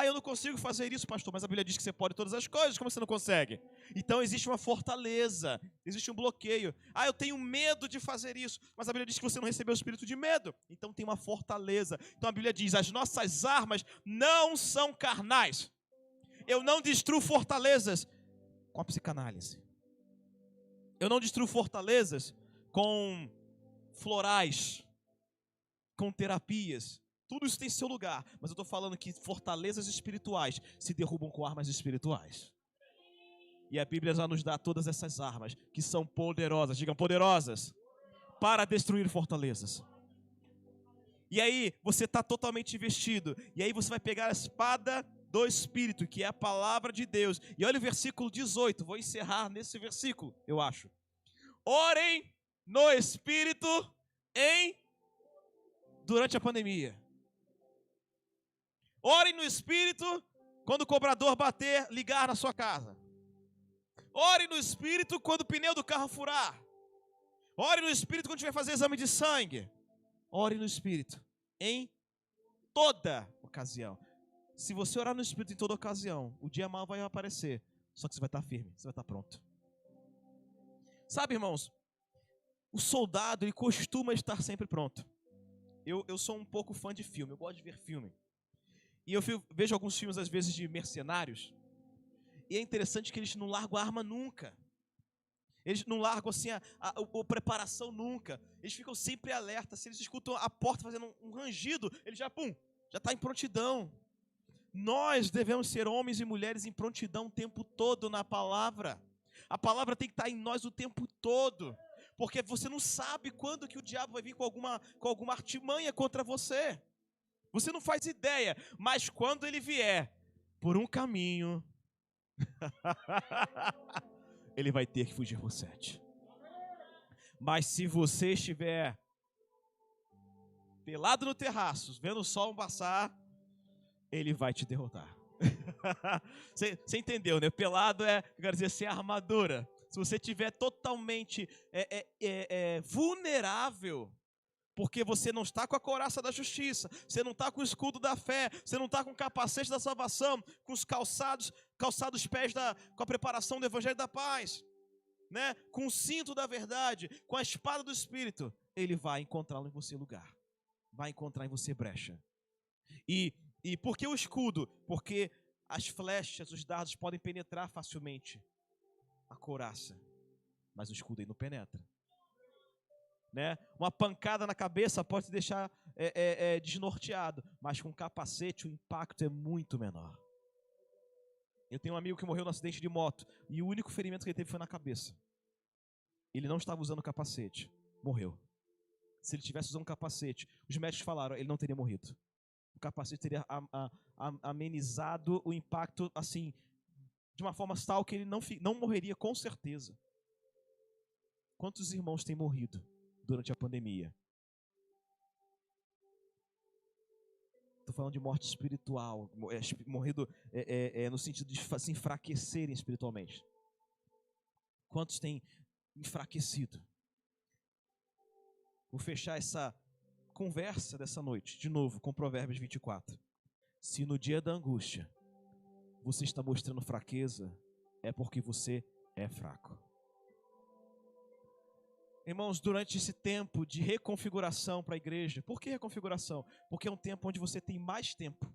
Eu não consigo fazer isso, pastor, mas a Bíblia diz que você pode todas as coisas, como você não consegue? Então existe uma fortaleza, existe um bloqueio. Eu tenho medo de fazer isso, mas a Bíblia diz que você não recebeu o espírito de medo. Então tem uma fortaleza. Então a Bíblia diz, as nossas armas não são carnais. Eu não destruo fortalezas com a psicanálise. Eu não destruo fortalezas com florais, com terapias. Tudo isso tem seu lugar, mas eu estou falando que fortalezas espirituais se derrubam com armas espirituais. E a Bíblia já nos dá todas essas armas que são poderosas, digam poderosas, para destruir fortalezas. E aí você está totalmente vestido, e aí você vai pegar a espada do Espírito, que é a palavra de Deus. E olha o versículo 18, vou encerrar nesse versículo, eu acho. Orem no Espírito durante a pandemia. Orem no Espírito quando o cobrador bater, ligar na sua casa. Ore no Espírito quando o pneu do carro furar. Ore no Espírito quando tiver fazer exame de sangue. Ore no Espírito em toda ocasião. Se você orar no Espírito em toda ocasião, o dia mal vai aparecer. Só que você vai estar firme, você vai estar pronto. Sabe, irmãos, o soldado, ele costuma estar sempre pronto. Eu sou um pouco fã de filme, eu gosto de ver filme. E eu vejo alguns filmes, às vezes, de mercenários. E é interessante que eles não largam a arma nunca. Eles não largam assim a preparação nunca. Eles ficam sempre alerta. Se eles escutam a porta fazendo um rangido, ele já está em prontidão. Nós devemos ser homens e mulheres em prontidão o tempo todo na palavra. A palavra tem que estar em nós o tempo todo. Porque você não sabe quando que o diabo vai vir com alguma artimanha contra você. Você não faz ideia. Mas quando ele vier por um caminho, ele vai ter que fugir por 7. Mas se você estiver pelado no terraço, vendo o sol passar, ele vai te derrotar. Você entendeu, né? Pelado quer dizer, sem armadura. Se você estiver totalmente vulnerável, porque você não está com a couraça da justiça, você não está com o escudo da fé, você não está com o capacete da salvação, com os calçados pés com a preparação do evangelho da paz, né? Com o cinto da verdade, com a espada do Espírito, ele vai encontrá-lo em você lugar, vai encontrar em você brecha. E por que o escudo? Porque as flechas, os dardos podem penetrar facilmente a couraça, mas o escudo aí não penetra, né? Uma pancada na cabeça pode te deixar desnorteado, mas com capacete o impacto é muito menor. Eu tenho um amigo que morreu num acidente de moto e o único ferimento que ele teve foi na cabeça. Ele não estava usando capacete, morreu. Se ele tivesse usando capacete, os médicos falaram, ele não teria morrido. O capacete teria amenizado o impacto, assim, de uma forma tal que ele não morreria com certeza. Quantos irmãos têm morrido durante a pandemia? Estou falando de morte espiritual, morrido no sentido de se enfraquecerem espiritualmente. Quantos têm enfraquecido? Vou fechar essa conversa dessa noite, de novo, com Provérbios 24. Se no dia da angústia você está mostrando fraqueza, é porque você é fraco. Irmãos, durante esse tempo de reconfiguração para a igreja, por que reconfiguração? Porque é um tempo onde você tem mais tempo.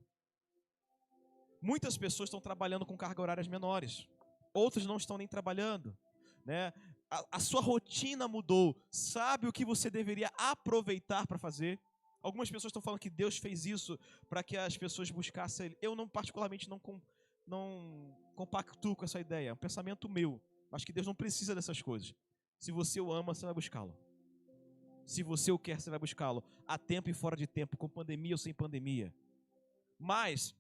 Muitas pessoas estão trabalhando com cargas horárias menores, outras não estão nem trabalhando, né? A sua rotina mudou, sabe o que você deveria aproveitar para fazer? Algumas pessoas estão falando que Deus fez isso para que as pessoas buscassem Ele. Eu particularmente não compactuo com essa ideia, é um pensamento meu. Acho que Deus não precisa dessas coisas. Se você o ama, você vai buscá-lo. Se você o quer, você vai buscá-lo. A tempo e fora de tempo, com pandemia ou sem pandemia. Mas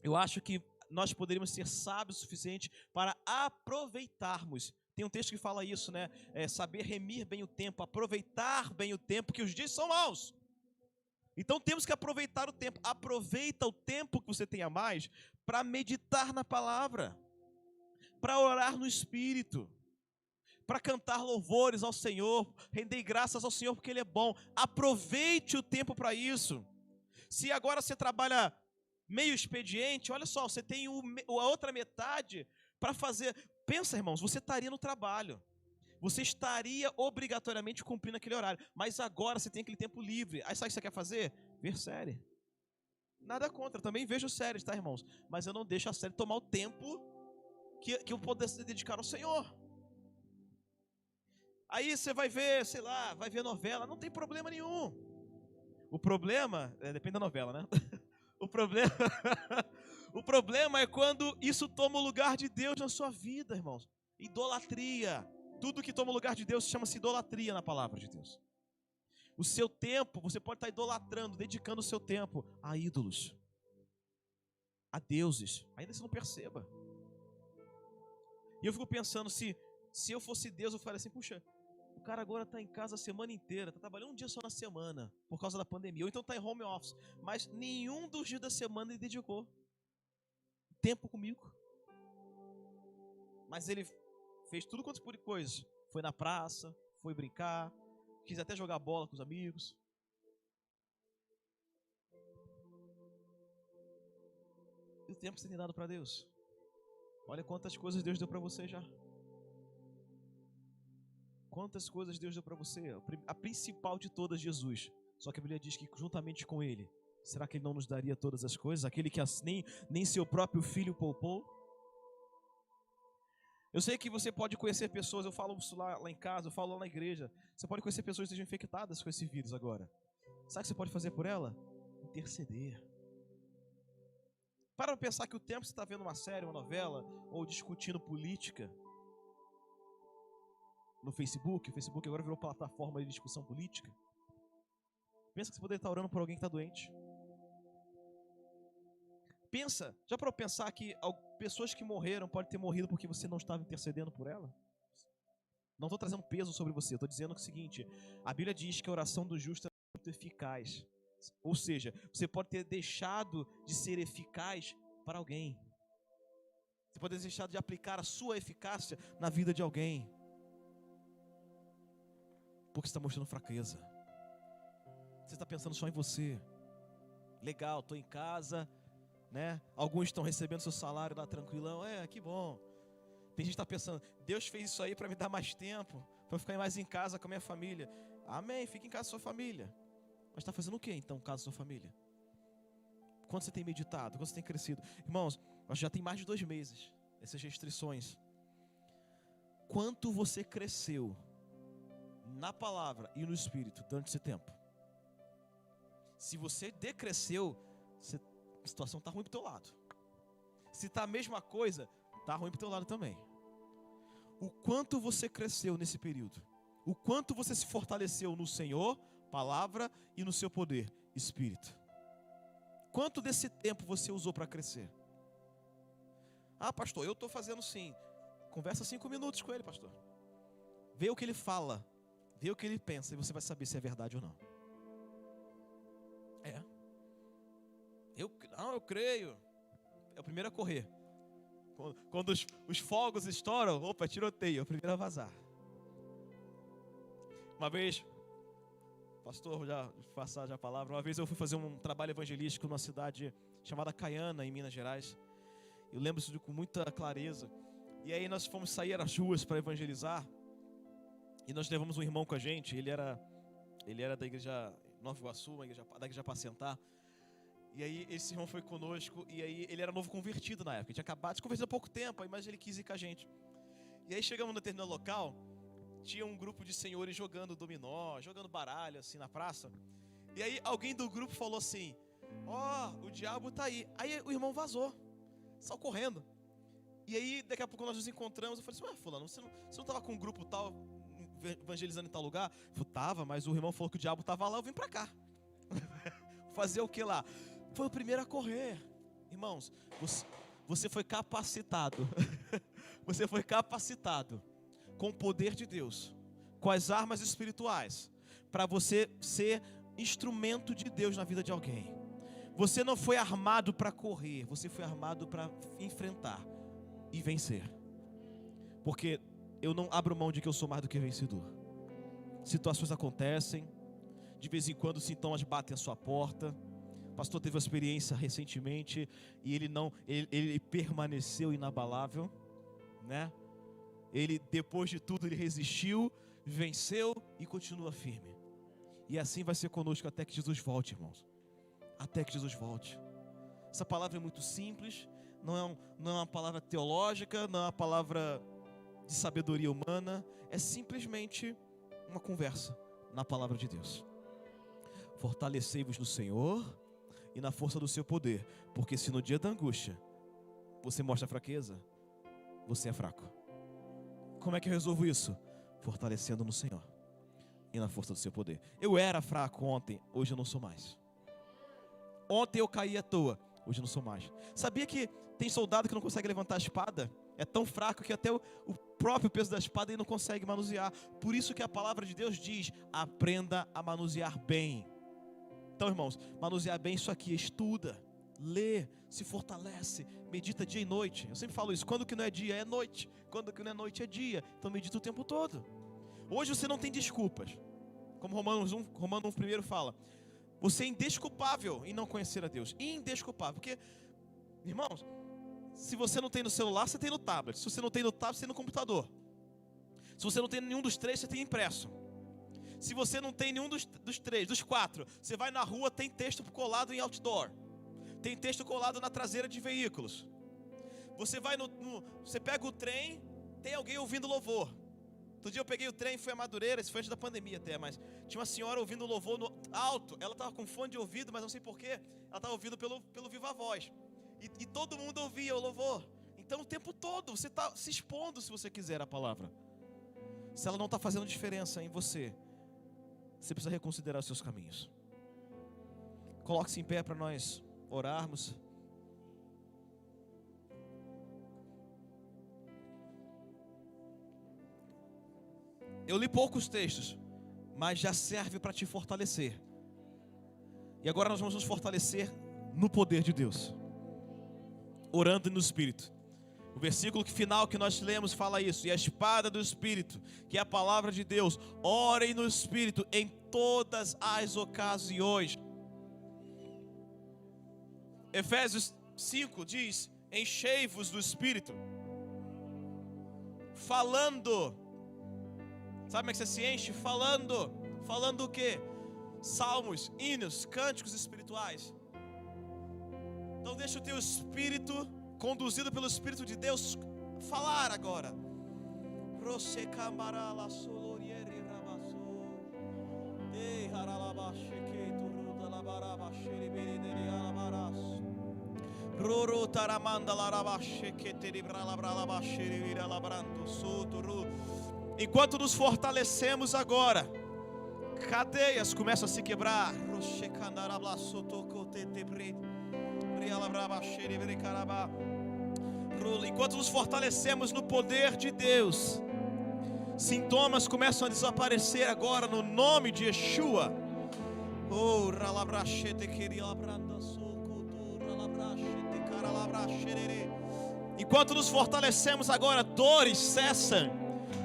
eu acho que nós poderíamos ser sábios o suficiente para aproveitarmos. Tem um texto que fala isso, né? Saber remir bem o tempo, aproveitar bem o tempo, que os dias são maus. Então temos que aproveitar o tempo. Aproveita o tempo que você tem a mais para meditar na palavra, para orar no Espírito, para cantar louvores ao Senhor, render graças ao Senhor porque Ele é bom. Aproveite o tempo para isso. Se agora você trabalha meio expediente, olha só, você tem a outra metade para fazer. Pensa, irmãos, você estaria no trabalho, você estaria obrigatoriamente cumprindo aquele horário, mas agora você tem aquele tempo livre. Aí sabe o que você quer fazer? Ver série. Nada contra, também vejo séries, tá, irmãos? Mas eu não deixo a série tomar o tempo que eu pudesse dedicar ao Senhor. Aí você vai ver, sei lá, vai ver novela, não tem problema nenhum. O problema, depende da novela, né? O problema é quando isso toma o lugar de Deus na sua vida, irmãos. Idolatria. Tudo que toma o lugar de Deus chama-se idolatria na palavra de Deus. O seu tempo, você pode estar idolatrando, dedicando o seu tempo a ídolos, a deuses, ainda você não perceba. E eu fico pensando, se eu fosse Deus, eu falaria assim, puxa, o cara agora está em casa a semana inteira, está trabalhando um dia só na semana, por causa da pandemia, ou então está em home office, mas nenhum dos dias da semana ele dedicou tempo comigo. Mas ele fez tudo quanto por coisa. Foi na praça, foi brincar, quis até jogar bola com os amigos. E o tempo que você tem dado para Deus? Olha quantas coisas Deus deu para você já. Quantas coisas Deus deu para você? A principal de todas, Jesus. Só que a Bíblia diz que juntamente com Ele, será que Ele não nos daria todas as coisas? Aquele que nem seu próprio filho poupou? Eu sei que você pode conhecer pessoas, eu falo isso lá em casa, eu falo lá na igreja. Você pode conhecer pessoas que estejam infectadas com esse vírus agora. Sabe o que você pode fazer por ela? Interceder. Para pensar que o tempo que você está vendo uma série, uma novela, ou discutindo política, no Facebook. O Facebook agora virou plataforma de discussão política. Pensa que você poderia estar orando por alguém que está doente. Pensa, já para pensar que pessoas que morreram podem ter morrido porque você não estava intercedendo por ela? Não estou trazendo peso sobre você, estou dizendo o seguinte: a Bíblia diz que a oração do justo é muito eficaz. Ou seja, você pode ter deixado de ser eficaz para alguém. Você pode ter deixado de aplicar a sua eficácia na vida de alguém, porque você está mostrando fraqueza. Você está pensando só em você. Legal, estou em casa, né? Alguns estão recebendo seu salário lá tranquilão. Que bom. Tem gente que está pensando: Deus fez isso aí para me dar mais tempo, para ficar mais em casa com a minha família. Amém, fique em casa com a sua família. Mas está fazendo o que então, em casa da sua família? Quanto você tem meditado? Quanto você tem crescido? Irmãos, nós já tem mais de 2 meses essas restrições. Quanto você cresceu na palavra e no Espírito durante esse tempo? Se você decresceu, a situação está ruim para o teu lado. Se está a mesma coisa, está ruim para o teu lado também. O quanto você cresceu nesse período, o quanto você se fortaleceu no Senhor, palavra, e no seu poder, Espírito. Quanto desse tempo você usou para crescer? Pastor, eu estou fazendo sim. Conversa 5 minutos com ele, pastor. Vê o que ele fala, vê o que ele pensa, e você vai saber se é verdade ou não. Eu creio. É o primeiro a correr. Quando os fogos estouram, opa, tiroteio, é o primeiro a vazar. Uma vez, pastor, já passar já a palavra. Uma vez eu fui fazer um trabalho evangelístico numa cidade chamada Caiana, em Minas Gerais. Eu lembro isso com muita clareza. E aí nós fomos sair às ruas para evangelizar. E nós levamos um irmão com a gente. Ele era da igreja Nova Iguaçu, da igreja Apacentar. E aí esse irmão foi conosco. E aí ele era novo convertido na época. Ele tinha acabado de se converter há pouco tempo, mas ele quis ir com a gente. E aí chegamos no determinado local. Tinha um grupo de senhores jogando dominó, jogando baralho assim na praça. E aí alguém do grupo falou assim: o diabo tá aí. Aí o irmão vazou, saiu correndo. E aí daqui a pouco nós nos encontramos. Eu falei assim: fulano, você não tava com um grupo tal, evangelizando em tal lugar? Eu falei: tava, mas o irmão falou que o diabo tava lá, eu vim pra cá. Fazer o que lá? Foi o primeiro a correr. Irmãos, você foi capacitado. Você foi capacitado com o poder de Deus, com as armas espirituais, para você ser instrumento de Deus na vida de alguém. Você não foi armado para correr, você foi armado para enfrentar e vencer. Porque eu não abro mão de que eu sou mais do que vencedor. Situações acontecem, de vez em quando sintomas batem a sua porta. O pastor teve uma experiência recentemente e ele permaneceu inabalável, né? Ele, depois de tudo, ele resistiu, venceu e continua firme. E assim vai ser conosco até que Jesus volte, irmãos. Até que Jesus volte. Essa palavra é muito simples, não é uma palavra teológica, não é uma palavra de sabedoria humana, é simplesmente uma conversa na palavra de Deus. Fortalecei-vos no Senhor e na força do seu poder, porque se no dia da angústia você mostra fraqueza, você é fraco. Como é que eu resolvo isso? Fortalecendo no Senhor e na força do seu poder. Eu era fraco ontem, hoje eu não sou mais. Ontem eu caí à toa, hoje eu não sou mais. Sabia que tem soldado que não consegue levantar a espada? É tão fraco que até o próprio peso da espada ele não consegue manusear. Por isso que a palavra de Deus diz: aprenda a manusear bem. Então, irmãos, manusear bem isso aqui, estuda, lê, se fortalece, medita dia e noite. Eu sempre falo isso: quando que não é dia é noite, quando que não é noite é dia. Então medita o tempo todo. Hoje você não tem desculpas. Como Romanos 1 fala, você é indesculpável em não conhecer a Deus. Indesculpável, porque, irmãos, se você não tem no celular, você tem no tablet. Se você não tem no tablet, você tem no computador. Se você não tem nenhum dos 3, você tem impresso. Se você não tem nenhum dos 3, dos 4, você vai na rua, tem texto colado em outdoor. Tem texto colado na traseira de veículos. Você vai você pega o trem, tem alguém ouvindo louvor. Outro dia eu peguei o trem, fui a Madureira, isso foi antes da pandemia até, mas tinha uma senhora ouvindo louvor no alto. Ela estava com fone de ouvido, mas não sei porquê. Ela estava ouvindo pelo Viva Voz. E todo mundo ouvia o louvor. Então o tempo todo você está se expondo, se você quiser, a palavra. se ela não está fazendo diferença em você, você precisa reconsiderar os seus caminhos. Coloque-se em pé para nós orarmos. Eu li poucos textos, mas já serve para te fortalecer. E agora nós vamos nos fortalecer no poder de Deus, orando no Espírito. O versículo final que nós lemos fala isso: e a espada do Espírito, que é a palavra de Deus, orem no Espírito em todas as ocasiões. Efésios 5 diz: enchei-vos do Espírito. Falando. Sabe como é que você se enche? Falando. Falando o quê? Salmos, hinos, cânticos espirituais. Então deixa o teu espírito, conduzido pelo Espírito de Deus, falar agora. Enquanto nos fortalecemos agora, cadeias começam a se quebrar. Enquanto nos fortalecemos no poder de Deus, sintomas começam a desaparecer agora no nome de Yeshua. Enquanto nos fortalecemos agora, dores cessam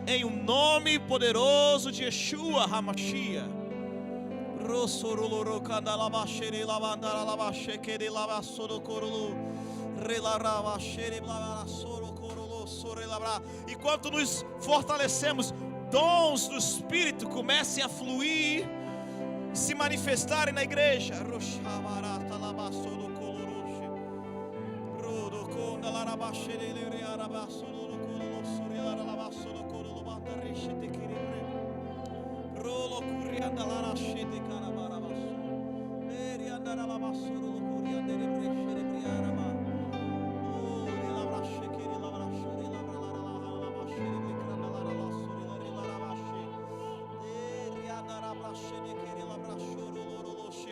em um nome poderoso de Yeshua HaMashiach. Enquanto nos fortalecemos, dons do Espírito comecem a fluir, se manifestarem na igreja.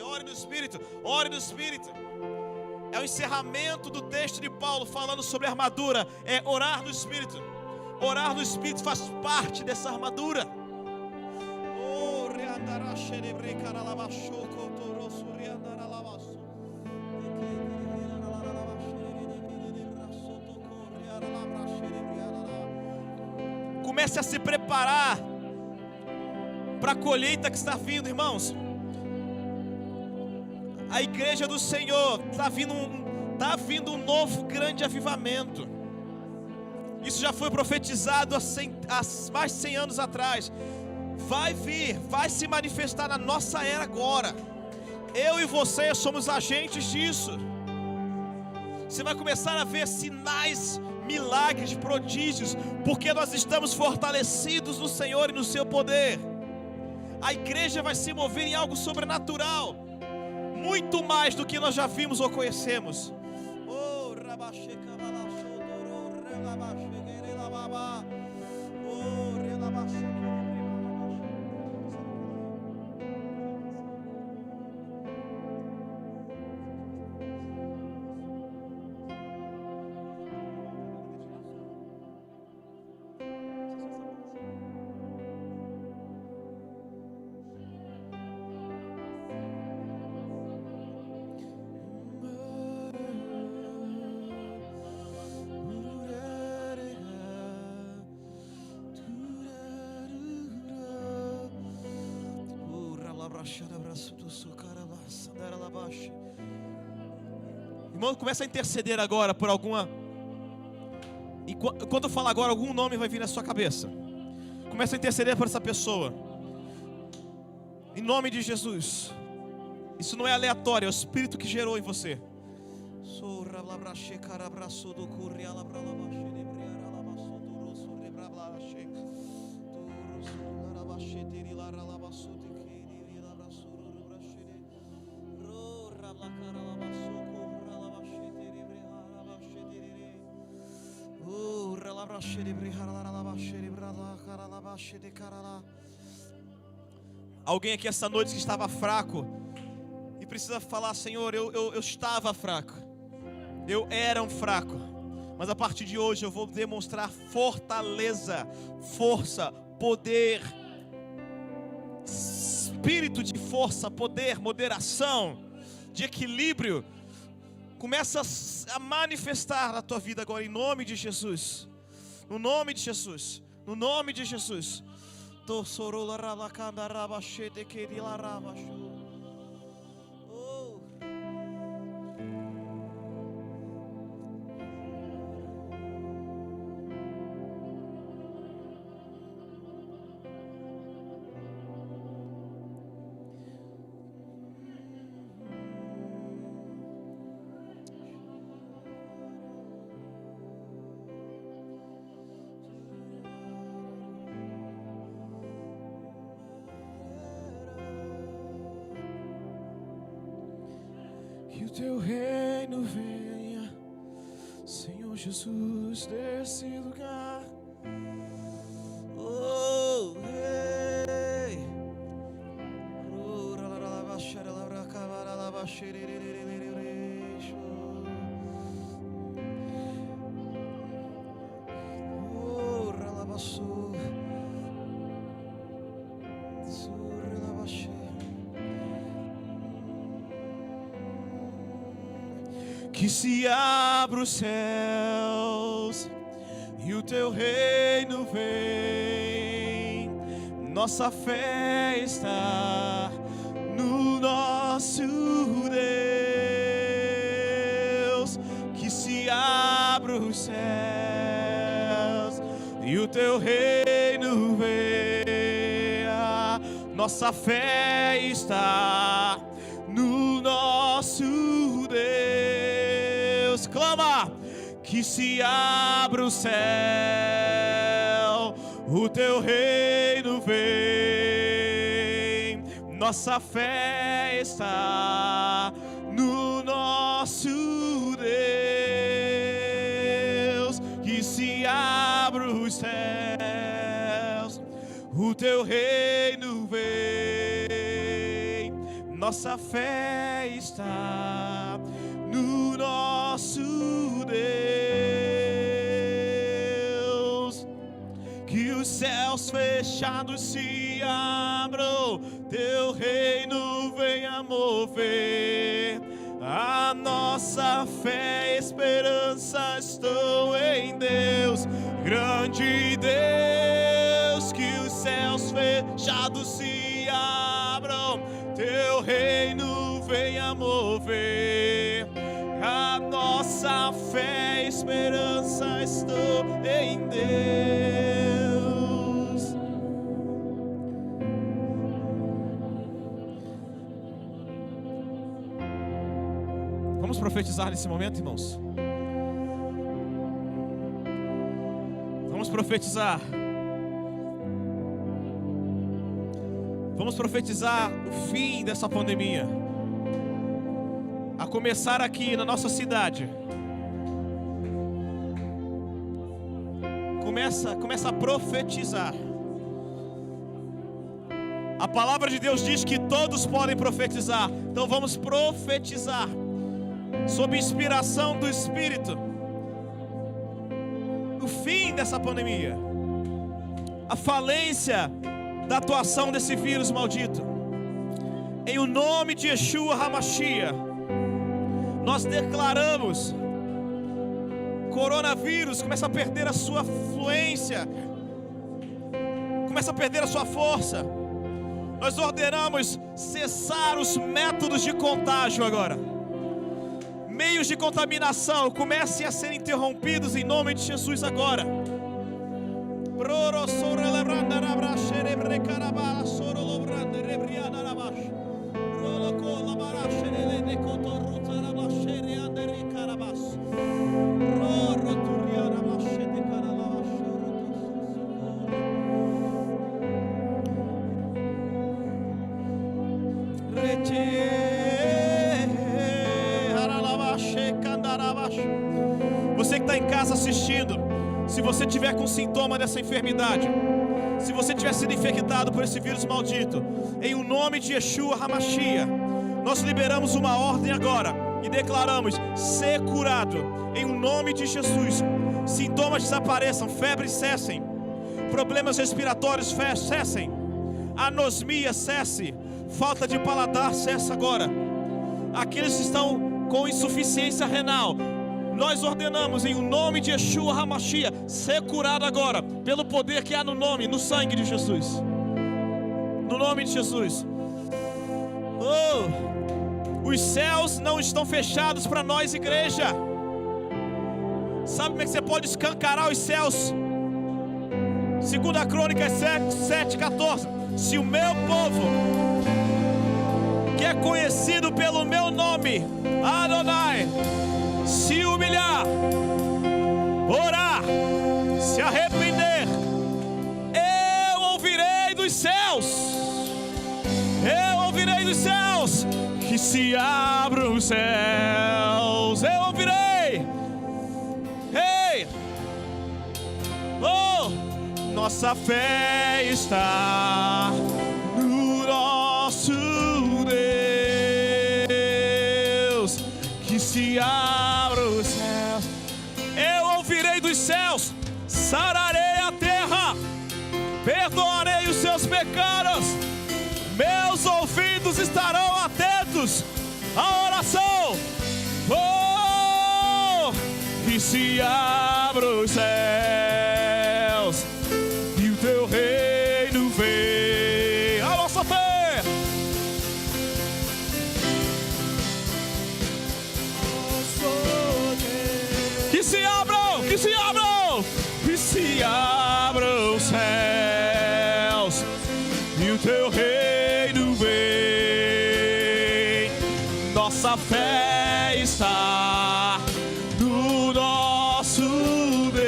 Ore no Espírito, ore no Espírito. É o encerramento do texto de Paulo falando sobre a armadura. É orar no Espírito. Orar no Espírito faz parte dessa armadura. Comece a se preparar para a colheita que está vindo, irmãos. A igreja do Senhor está vindo um novo grande avivamento. Isso já foi profetizado há mais de 100 anos atrás. Vai vir, vai se manifestar na nossa era agora. Eu e você somos agentes disso. Você vai começar a ver sinais, milagres, prodígios, porque nós estamos fortalecidos no Senhor e no seu poder. A igreja vai se mover em algo sobrenatural, muito mais do que nós já vimos ou conhecemos. Irmão, começa a interceder agora por alguma. Enquanto eu falar agora, algum nome vai vir na sua cabeça. Começa a interceder por essa pessoa. Em nome de Jesus. Isso não é aleatório, é o Espírito que gerou em você. Alguém aqui essa noite que estava fraco e precisa falar: Senhor, eu estava fraco, eu era um fraco, mas a partir de hoje eu vou demonstrar fortaleza, força, poder, espírito de força, poder, moderação, de equilíbrio. Começa a manifestar na tua vida agora, em nome de Jesus. No nome de Jesus. No nome de Jesus. Que o teu reino venha, Senhor Jesus, desse lugar. Oh, hey. Que se abra os céus e o teu reino vem. Nossa fé está no nosso Deus. Que se abra os céus e o teu reino venha. Nossa fé está no nosso Deus. Clama. Que se abra o céu, o teu reino vem. Nossa fé está no nosso Deus. Que se abra os céus, o teu reino vem. Nossa fé está no nosso Deus. Que os céus fechados se abram, teu reino venha mover. A nossa fé e esperança estão em Deus, grande Deus. Que os céus fechados se abram, teu reino venha mover. A nossa fé e esperança estão em Deus. Vamos profetizar nesse momento, irmãos. Vamos profetizar. Vamos profetizar o fim dessa pandemia. A começar aqui na nossa cidade. Começa a profetizar. A palavra de Deus diz que todos podem profetizar. Então vamos profetizar sob inspiração do Espírito o fim dessa pandemia, a falência da atuação desse vírus maldito. Em o nome de Yeshua HaMashiach, nós declaramos: coronavírus começa a perder a sua fluência, começa a perder a sua força. Nós ordenamos cessar os métodos de contágio agora. Meios de contaminação comecem a ser interrompidos em nome de Jesus agora. Você que está em casa assistindo, Se você tiver com sintoma dessa enfermidade, se você tiver sido infectado por esse vírus maldito, em o nome de Yeshua HaMashiach, nós liberamos uma ordem agora e declaramos: ser curado em o nome de Jesus. Sintomas desapareçam, febres cessem, problemas respiratórios cessem, anosmia cesse, falta de paladar cessa agora. Aqueles que estão com insuficiência renal, nós ordenamos em o nome de Yeshua HaMashiach ser curado agora, pelo poder que há no nome, no sangue de Jesus. No nome de Jesus. Oh, os céus não estão fechados para nós, igreja. Sabe como é que você pode escancarar os céus? 2 Crônicas 7:14. Se o meu povo, que é conhecido pelo meu nome, Adonai, se humilhar, orar, se arrepender, eu ouvirei dos céus. Eu ouvirei dos céus, que se abram os céus. Eu ouvirei. Ei, oh, nossa fé está no nosso Deus, que se abram os céus. Eu ouvirei dos céus, sararei a terra, perdoarei os seus pecados. Meus ouvidos estarão atentos à oração. Oh, que se abram os céus e o teu reino vem. A nossa fé. Que se abram, que se abram, que se abram os céus e o teu reino. Nossa fé está no nosso Deus.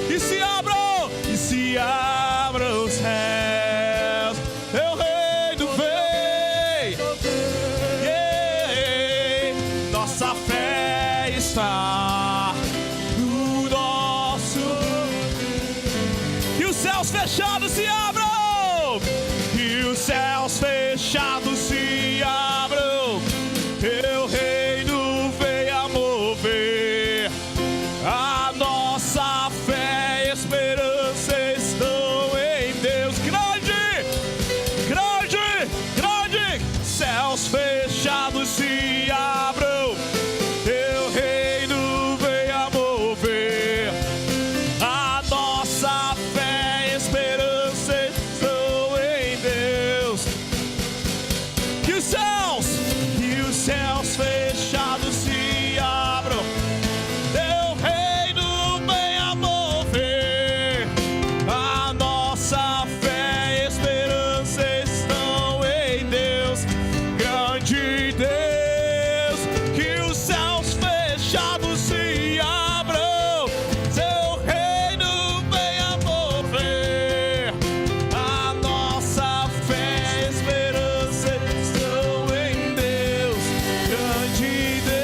E se abram os céus, teu reino vem. Yeah. Nossa fé está no nosso. E os céus fechados se abram. E os céus fechados se abram. Teu reino venha mover. A nossa fé e esperança estão em Deus. Grande, grande, grande. Céus fechados se abram. Teu reino venha mover. A nossa fé e esperança estão em Deus. Que os céus fechados se abram. Teu reino venha mover. A nossa fé e esperança estão em Deus. Grande Deus, que os céus fechados se abram. Teu reino venha mover. A nossa fé e esperança estão em Deus. Grande Deus.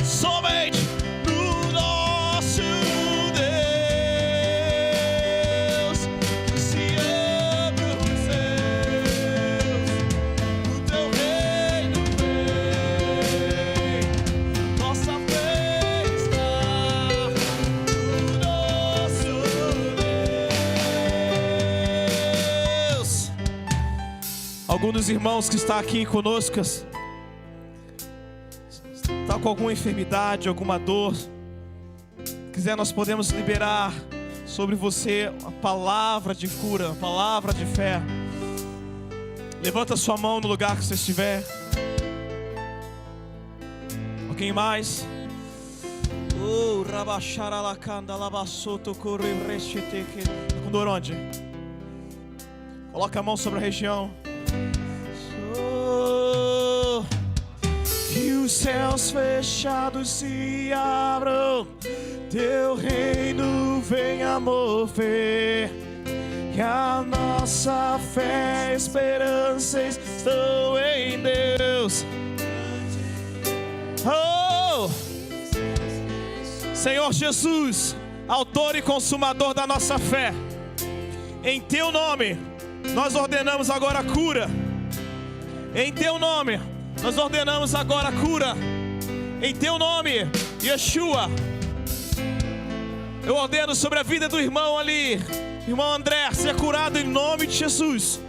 Somente no nosso Deus se abram os céus, o teu reino vem. Nossa fé está no nosso Deus. Algum dos irmãos que está aqui conosco está com alguma enfermidade, alguma dor, quiser, nós podemos liberar sobre você a palavra de cura, a palavra de fé. Levanta sua mão no lugar que você estiver. Alguém mais? Oh, rabacharalacanda labassoto correbrechete. Tá com dor onde? Coloca a mão sobre a região. Oh, que os céus fechados se abram. Teu reino venha mover. E que a nossa fé e esperança estão em Deus. Oh! Senhor Jesus, autor e consumador da nossa fé, em Teu nome nós ordenamos agora a cura. Em Teu nome nós ordenamos agora a cura. Em Teu nome, Yeshua, eu ordeno sobre a vida do irmão ali, irmão André, ser curado em nome de Jesus.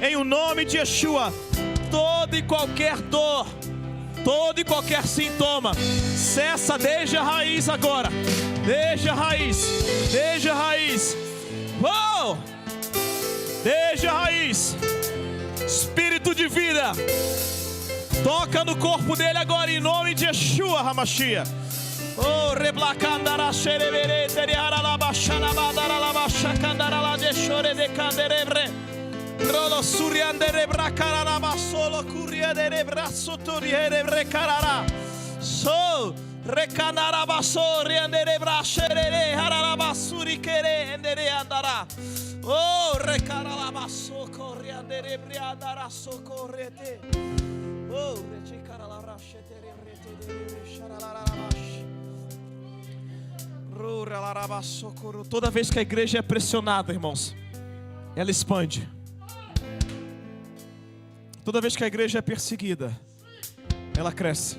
Em o nome de Yeshua, toda e qualquer dor, todo e qualquer sintoma cessa desde a raiz agora. Desde a raiz. Desde a raiz. Oh! Desde a raiz. Espírito de vida, toca no corpo dele agora em nome de Yeshua HaMashiach. Oh, reblacandara xerebere teriaralabashana badaralabashakandara de chore de canderebre. Rolo suriandere bracararaba solo curiere braço toriere brecarara. So recanaraba soriandere braxerere hararaba suriquere endere andará. Oh, recaralaba socoriandere briandara socorrete. Oh, rechicarala chetere rete charalarabash. Ruralaraба socorro. Toda vez que a igreja é pressionada, irmãos, ela expande. Toda vez que a igreja é perseguida, ela cresce.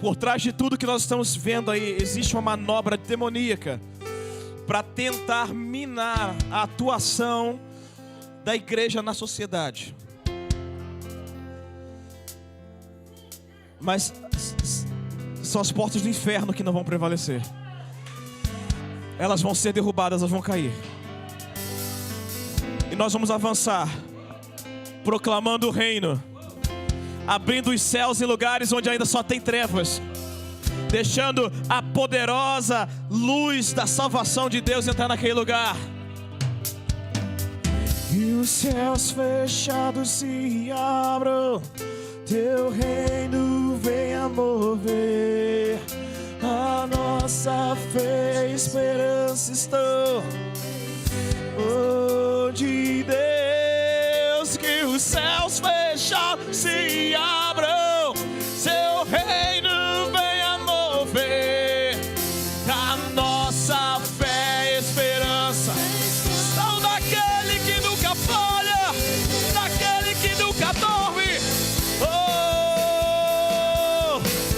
Por trás de tudo que nós estamos vendo aí, existe uma manobra demoníaca para tentar minar a atuação da igreja na sociedade. Mas são as portas do inferno que não vão prevalecer. Elas vão ser derrubadas, elas vão cair. E nós vamos avançar, proclamando o reino, abrindo os céus em lugares onde ainda só tem trevas, deixando a poderosa luz da salvação de Deus entrar naquele lugar. E os céus fechados se abram, Teu reino venha mover. A nossa fé e esperança estão onde Deus, que os céus fechados se abram, Seu reino venha mover. A nossa fé e esperança são daquele que nunca falha, daquele que nunca dorme. Oh,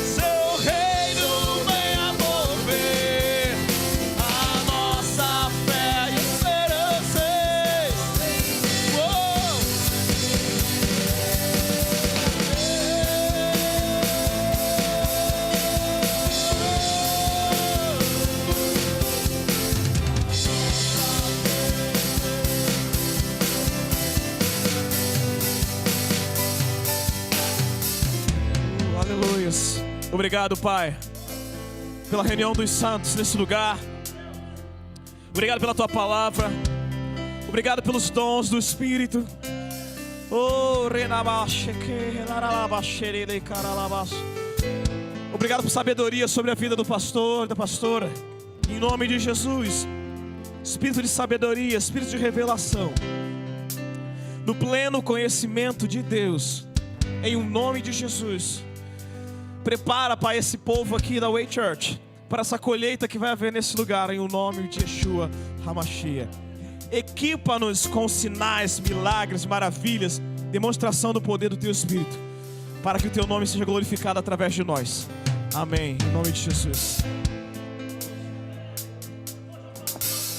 Seu reino venha mover. A nossa fé e esperança. Oh. Aleluias. Obrigado, Pai, pela reunião dos santos nesse lugar. Obrigado pela Tua palavra. Obrigado pelos dons do Espírito. Oh, obrigado por sabedoria sobre a vida do pastor, da pastora. Em nome de Jesus, Espírito de sabedoria, Espírito de revelação, do pleno conhecimento de Deus, em nome de Jesus. Prepara, Pai, esse povo aqui da Way Church para essa colheita que vai haver nesse lugar, em nome de Yeshua HaMashiach. Equipa-nos com sinais, milagres, maravilhas, demonstração do poder do Teu Espírito, para que o Teu nome seja glorificado através de nós. Amém. Em nome de Jesus.